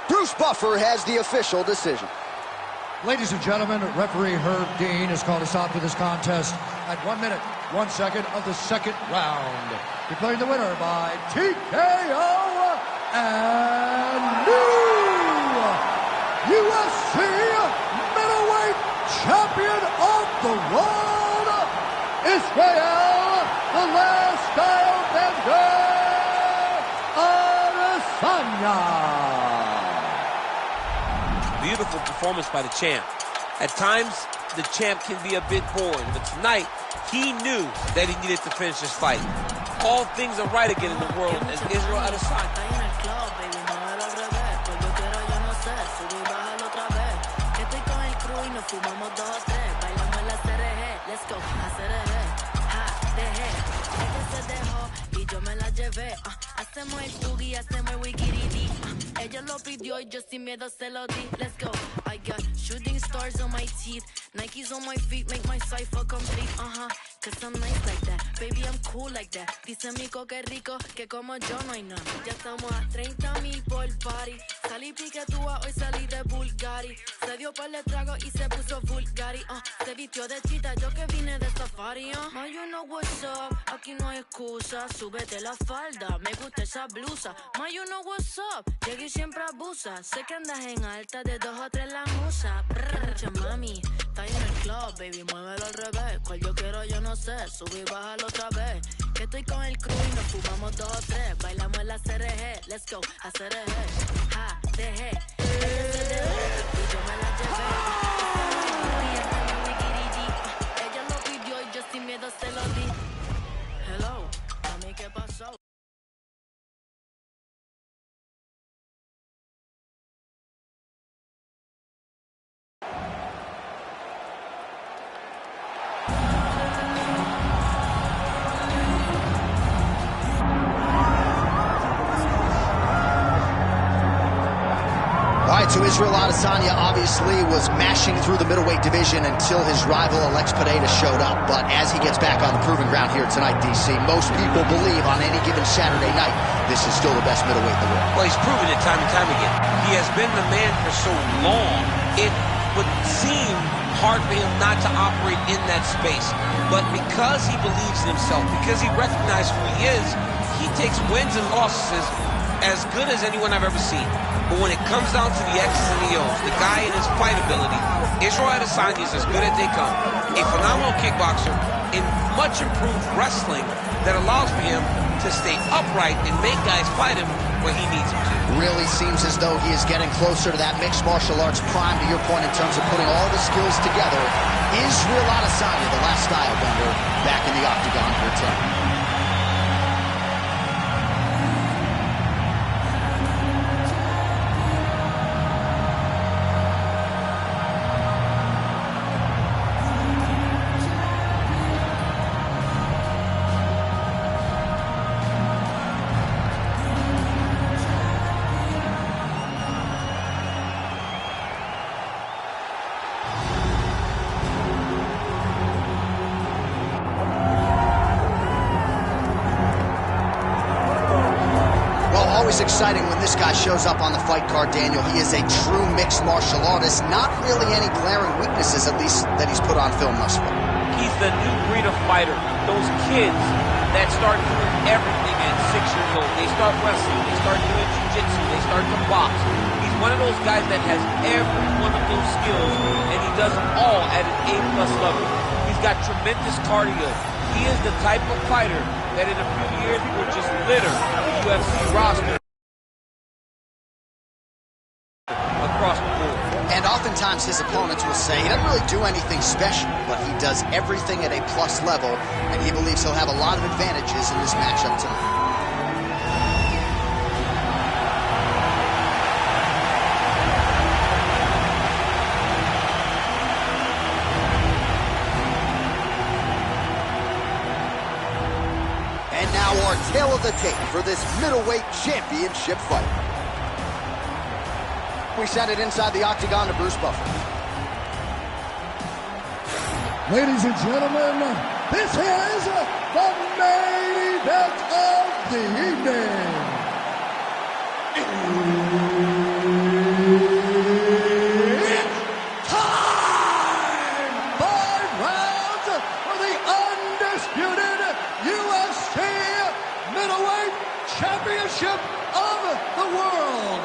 Bruce Buffer has the official decision. Ladies and gentlemen, referee Herb Dean has called a stop to this contest at 1 minute, 1 second of the second round. Declaring the winner by TKO and new UFC middleweight champion of the world, Israel, the last style bender, Adesanya. Beautiful performance by the champ. At times, the champ can be a bit boring, but tonight, he knew that he needed to finish this fight. All things are right again in the world as Israel Adesanya. Hacemos el boogie, hacemos el wiggy-dee. Ella lo pidió y yo sin miedo se lo di. Let's go. I got shooting stars on my teeth. Nikes on my feet make my cipher complete. Cause I'm nice like that. Baby, I'm cool like that. Dice Mico que rico, que como yo no hay nada. Ya estamos a 30,000 por party. Salí piquetúa, hoy salí de Bulgari. Se dio par de trago y se puso Bulgari. Se vistió de chita, yo que vine de safari. Ma, you know what's up, aquí no hay excusa. Súbete la falda, me gusta esa blusa. Ma, you know what's up, llegué y siempre abusa. Sé que andas en alta, de 2 o 3 la musa. Mucha mami, está en el club, baby, muévelo al revés. Cual yo quiero, yo no sé, subí y bájalo otra vez. Que estoy con el crew y nos fumamos 2 o 3. Bailamos en la CRG, let's go, a CRG. Ja, dejé, ella se dejó y yo me la llevé. Ella lo pidió y yo sin miedo se lo di. Hello, mami, ¿qué pasó? So Israel Adesanya obviously was mashing through the middleweight division until his rival Alex Pereira showed up. But as he gets back on the proving ground here tonight, DC, most people believe on any given Saturday night, this is still the best middleweight in the world. Well, he's proven it time and time again. He has been the man for so long, it would seem hard for him not to operate in that space. But because he believes in himself, because he recognizes who he is, he takes wins and losses as good as anyone I've ever seen. But when it comes down to the X's and the O's, the guy and his fight ability, Israel Adesanya is as good as they come. A phenomenal kickboxer in much improved wrestling that allows for him to stay upright and make guys fight him where he needs them to. Really seems as though he is getting closer to that mixed martial arts prime, to your point, in terms of putting all the skills together. Israel Adesanya, the last style bender, back in the octagon here tonight. Always exciting when this guy shows up on the fight card, Daniel. He is a true mixed martial artist. Not really any glaring weaknesses, at least, that he's put on film thus far. He's the new breed of fighter. Those kids that start doing everything at 6 years old. They start wrestling, they start doing jiu-jitsu, they start to box. He's one of those guys that has every one of those skills, and he does them all at an A+ level. He's got tremendous cardio. He is the type of fighter that in a few years will just litter the UFC roster across the board. And oftentimes his opponents will say he doesn't really do anything special, but he does everything at a plus level, and he believes he'll have a lot of advantages in this matchup tonight. Our tail of the tape for this middleweight championship fight. We send it inside the octagon to Bruce Buffer. Ladies and gentlemen, this is the main event of the evening. It's time! 5 rounds for the undisputed UFC middleweight championship of the world.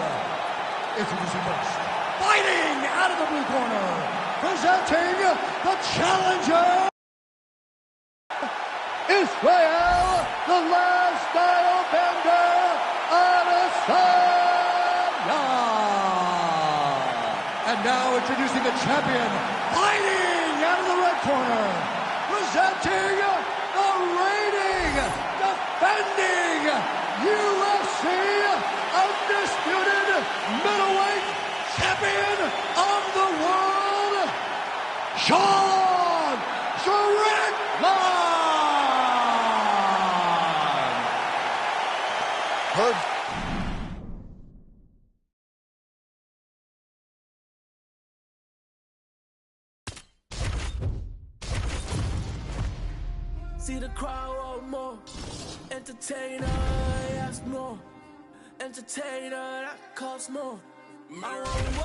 Introducing first, fighting out of the blue corner, presenting the challenger, Israel, the last style bender, Adesanya. And now introducing the champion, fighting out of the red corner, presenting the reigning, defending UFC undisputed middleweight champion of the world, Sean Strickland. See the crowd want more. Entertainer, ask more. Entertainer, that costs more. I want more.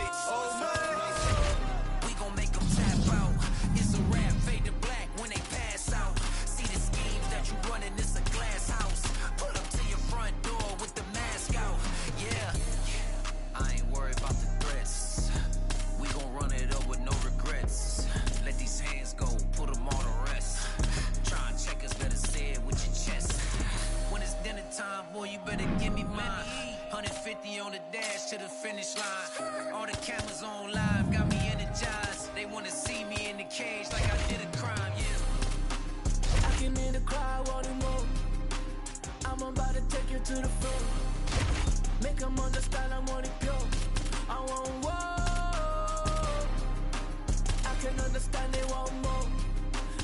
We gon' make them tap out. It's a rap, fade to black when they pass out. See the schemes that you running, it's a glass house. Pull up to your front door with the mask out. Yeah, I ain't worried about the threats. We gon' run it up with no regrets. Let these hands go, put them all to rest. Try and check us, better say it with your chest. When it's dinner time, boy, you better give me mine. 150 on the dash to the finish line. All the cameras on live got me energized. They wanna see me in the cage like I did a crime, yeah. I can hear the crowd wanting more. I'm about to take you to the floor. Make them understand I want it pure. I want more. I can understand they want more.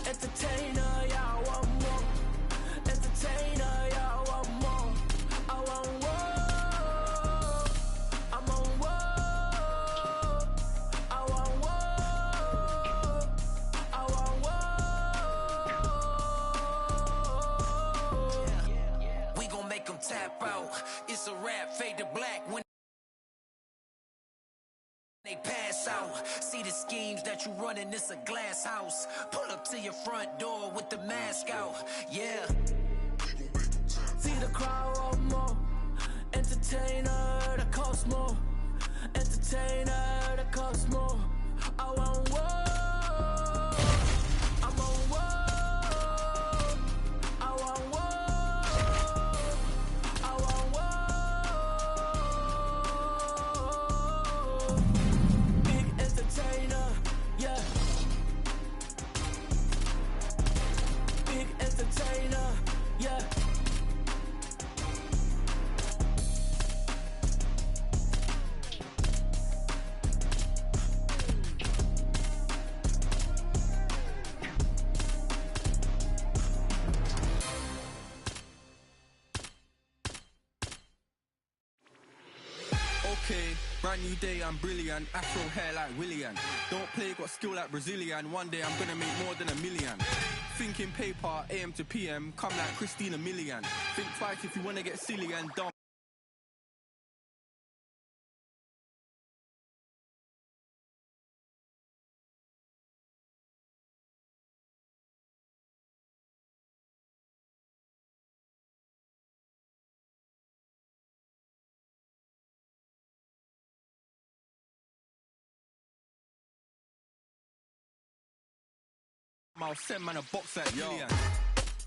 Entertainer, yeah, I want more. Entertainer, yeah, I want more. I want more. I'm on war. I want war. I want war. We gon' make them tap out. It's a rap, fade to black when they pass out. See the schemes that you running, it's a glass house. Pull up to your front door with the mask out. Yeah. See the crowd want more. Entertainer, that costs more. Entertainer, that costs more. I want war. I'm on war. I want war. I want war. Big entertainer, yeah. Big entertainer, yeah. Okay, brand new day, I'm brilliant. Afro hair like Willian. Don't play, got skill like Brazilian. One day I'm gonna make more than $1 million. Thinking paper, AM to PM. Come like Christina Milian. Think twice if you wanna get silly and dumb. I'll send man a box like Gillian.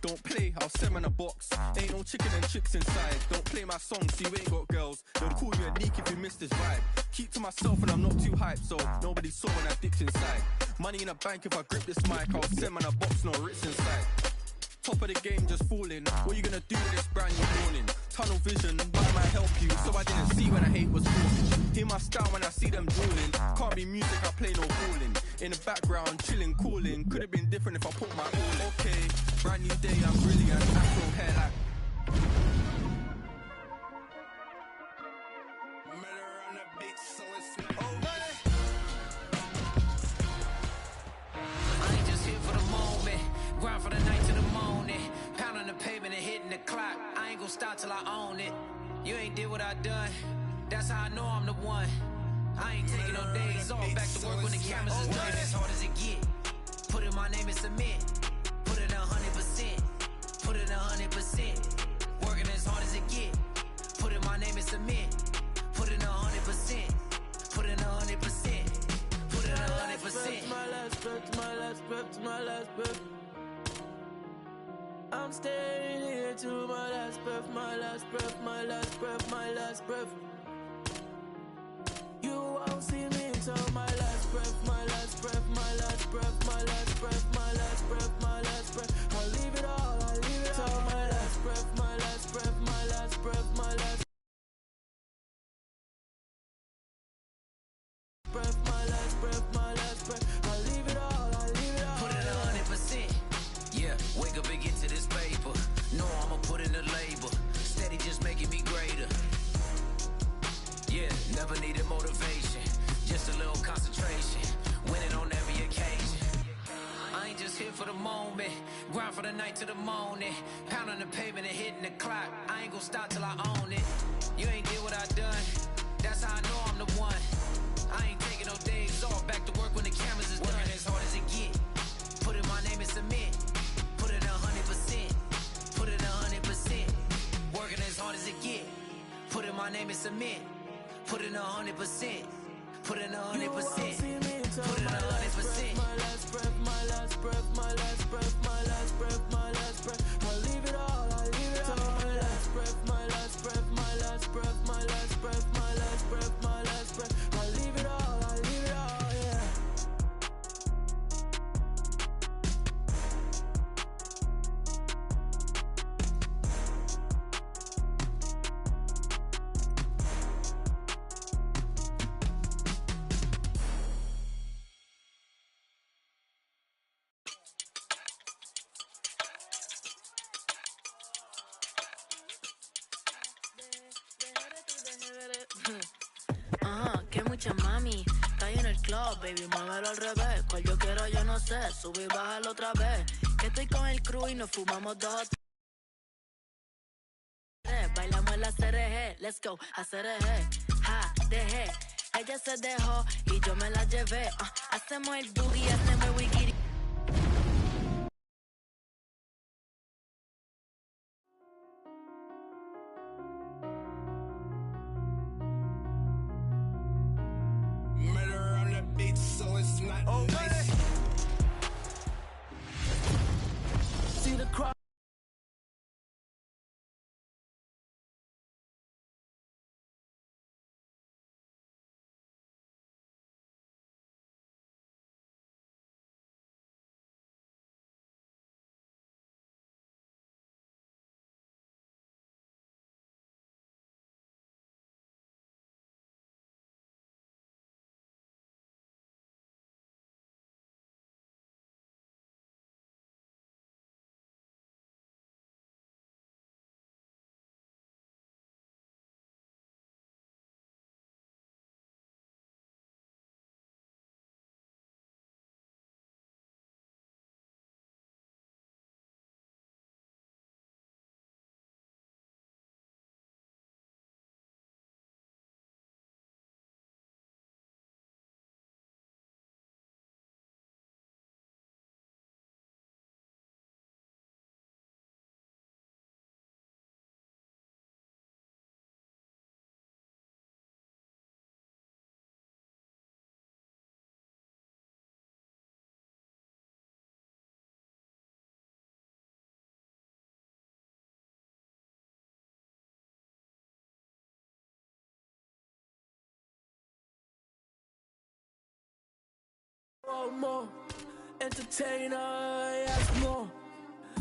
Don't play, I'll send man a box. Ain't no chicken and chicks inside. Don't play my song, so you ain't got girls. They'll call you a leak if you miss this vibe. Keep to myself and I'm not too hyped, so nobody saw when I dipped inside. Money in a bank if I grip this mic. I'll send man a box, no Ritz inside. Top of the game, just falling. What you gonna do with this brand new morning? Tunnel vision, but I might help you. So I didn't see when I hate was forming. Hear my style when I see them drooling. Can't be music, I play no calling. In the background, chilling, cooling. Could have been different if I put my all in. Okay, brand new day, I'm brilliant. Afro hair like murder on the beat, so it's I ain't just here for the moment. Grind for the night to the morning. Pounding the pavement and hitting the clock. I ain't gon' stop till I own it. You ain't did what I done. That's how I know I'm the one. I ain't taking no days off. Back to work when the cameras is done. As hard as it get. Put in my name and submit. Put it 100%. Put it 100%. Working as hard as it get. Put in my name and submit. Put it 100%. Put it 100%. breath to my last breath. I'm staying here to my last breath, my last breath, my last breath, my last breath. You won't see me until my last breath, my last breath, my last breath, my last breath, my last breath, my last breath. I'll leave it all, I'll leave it all. My last breath, my last breath, my last breath, my last breath, my last breath, my last breath. I'll leave it all, I'll leave it all. Put it 100%. Yeah, wake up and get to this paper. No, I'ma put in the labor. Steady just making me greater. Yeah, never needed motivation. Just a little concentration. Winning on every occasion. I ain't just here for the moment. Grind for the night to the morning. Pounding the pavement and hitting the clock. I ain't gonna stop till I own it. You ain't did what I done. That's how I know I'm the one. I ain't taking no days off. Back to work when the cameras is done. Working as hard as it get. Put in my name and submit. Put it 100%. Put it 100%. Working as hard as it get. Put in my name and submit. Put it 100%. Put it 100%. Put it 100%. My last breath, my last breath, my last breath, my last breath, my last breath. I'll leave it all, I'll leave it all. My last breath, my last breath, my last breath, my last breath, my last breath, my last breath. I'll leave it all, I'll leave it all, yeah. Que mucha mami, está ahí en el club, baby, muévelo al revés. Cual yo quiero, yo no sé, sube y bájalo otra vez. Que estoy con el crew y nos fumamos 2 o 3. Bailamos en la CRG, let's go, a CRG. Ja, dejé, ella se dejó y yo me la llevé. Hacemos el boogie, hacemos el wiki. Murder on the beat, so it's not nice. See the crowd. Oh, more entertainer, yes, more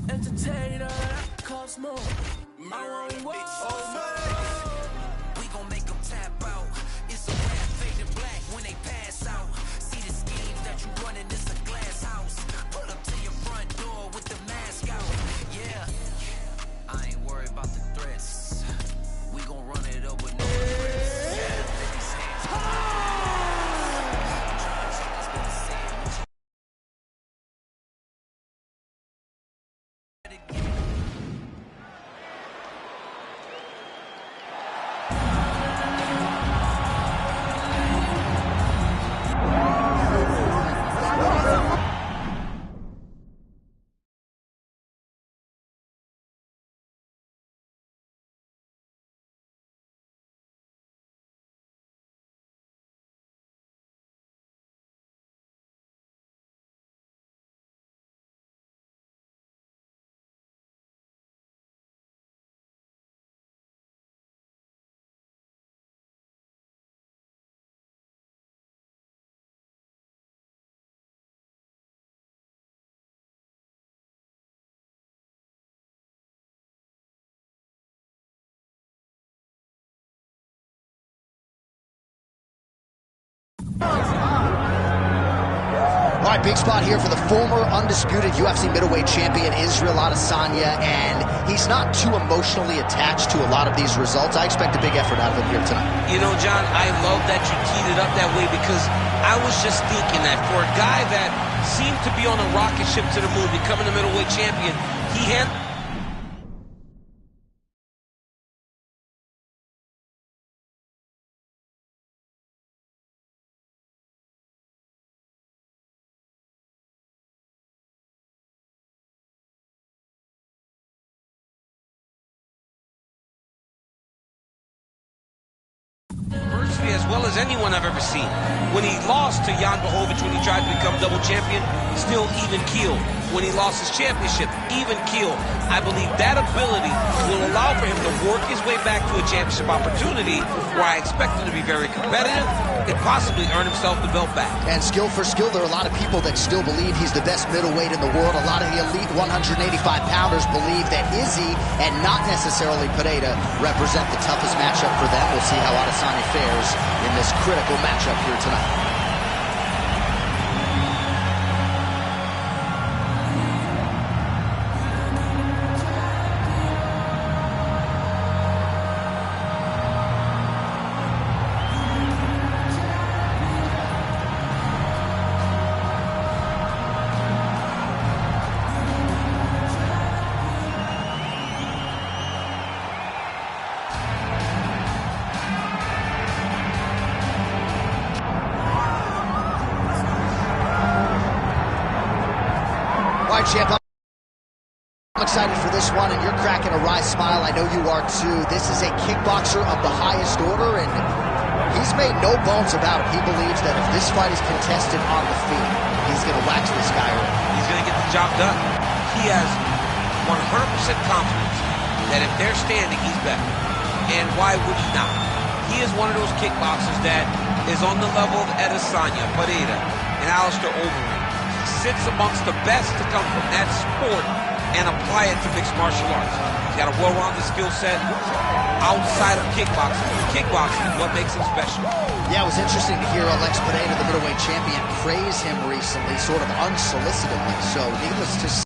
entertainer, that costs more. I want more. We gon' make them tap out. It's a rap faded black when they pass out. See the schemes that you running, it's a glass house. Pull up to your front door with the mask out. Yeah, I ain't worried about the threats. We gon' run it up with no regrets. Yeah, let these hands go. All right, big spot here for the former undisputed UFC middleweight champion, Israel Adesanya, and he's not too emotionally attached to a lot of these results. I expect a big effort out of him here tonight. You know, John, I love that you teed it up that way because I was just thinking that for a guy that seemed to be on a rocket ship to the moon, becoming a middleweight champion, he had... as well as anyone I've ever seen. When he lost to Jan Blachowicz, when he tried to become double champion, still even keeled. When he lost his championship, even keeled. I believe that ability will allow for him to work his way back to a championship opportunity where I expect him to be very competitive and possibly earn himself the belt back. And skill for skill, there are a lot of people that still believe he's the best middleweight in the world. A lot of the elite 185-pounders believe that Izzy and not necessarily Pereira represent the toughest matchup for them. We'll see how Adesanya fares in this critical matchup here tonight. Champ, I'm excited for this one, and you're cracking a wry smile. I know you are too. This is a kickboxer of the highest order, and he's made no bones about it. He believes that if this fight is contested on the feet, he's going to wax this guy around. He's going to get the job done. He has 100% confidence that if they're standing, he's better. And why would he not? He is one of those kickboxers that is on the level of Adesanya, Pereira, and Alistair Overeem. Sits amongst the best to come from that sport and apply it to mixed martial arts. He's got a well-rounded skill set outside of kickboxing. Kickboxing is what makes him special. Yeah, it was interesting to hear Alex Pereira, the middleweight champion, praise him recently, sort of unsolicitedly. So, needless to say,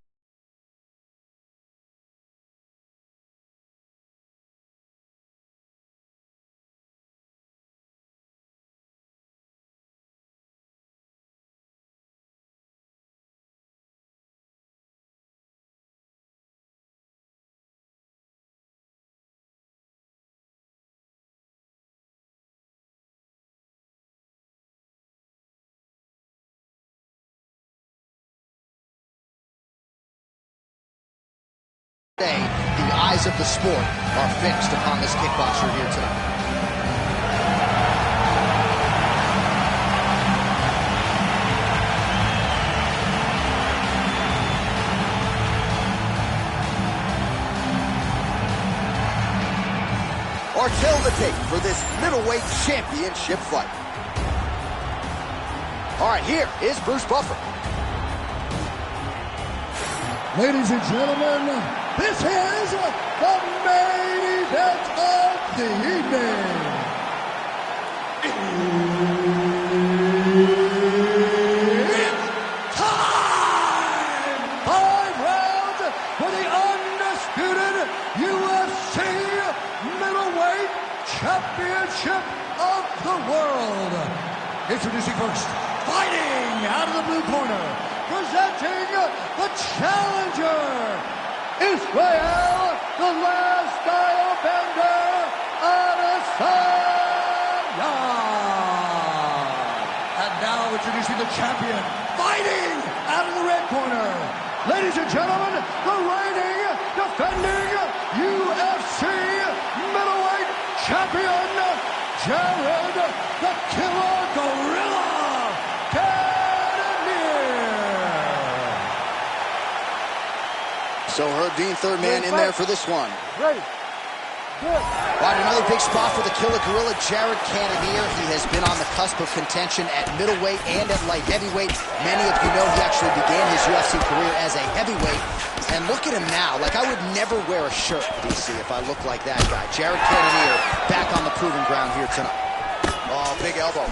the eyes of the sport are fixed upon this kickboxer here tonight. Our tail of the tape for this middleweight championship fight. All right, here is Bruce Buffer. Ladies and gentlemen, this is the main event of the evening. It's time! 5 rounds for the undisputed UFC middleweight championship of the world. Introducing first, fighting out of the blue corner, presenting the challenger, Israel, the last style bender, Adesanya. And now introducing the champion, fighting out of the red corner. Ladies and gentlemen, the reigning, defending UFC middleweight champion, Jared the Killer Gorilla So Herb Dean, third man in there for this one. Ready. Good. All right, another big spot for the Killer Gorilla, Jared Cannonier. He has been on the cusp of contention at middleweight and at light heavyweight. Many of you know he actually began his UFC career as a heavyweight. And look at him now. Like, I would never wear a shirt, DC, if I look like that guy. Jared Cannonier back on the proving ground here tonight. Oh, big elbow.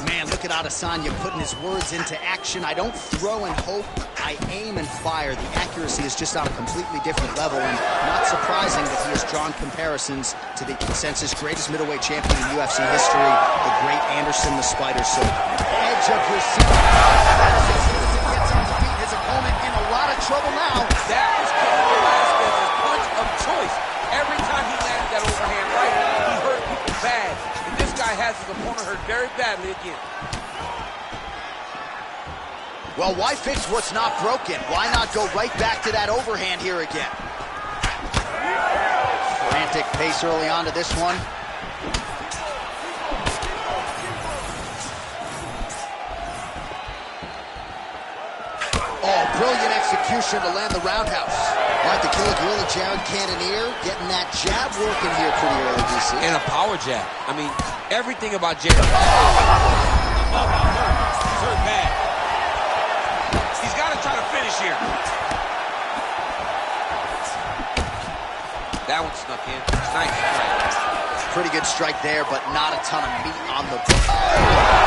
Man, look Look at Adesanya putting his words into action. I don't throw and hope, I aim and fire. The accuracy is just on a completely different level, and not surprising that he has drawn comparisons to the consensus greatest middleweight champion in UFC history, the great Anderson the Spider Silva. Edge of your seat. Madison gets on the feet. His opponent in a lot of trouble now. That was Cain Velasquez's punch of choice. Every time he landed that overhand right, he hurt people bad. And this guy has his opponent hurt very badly again. Well, why fix what's not broken? Why not go right back to that overhand here again? Frantic pace early on to this one. Oh, brilliant execution to land the roundhouse. All right, the killer gorilla, Jared Cannonier, getting that jab working here pretty early, DC. And a power jab. I mean, everything about Jared. He's hurt bad. He's got to try to finish here. That one snuck in. Nice. Pretty good strike there, but not a ton of meat on the...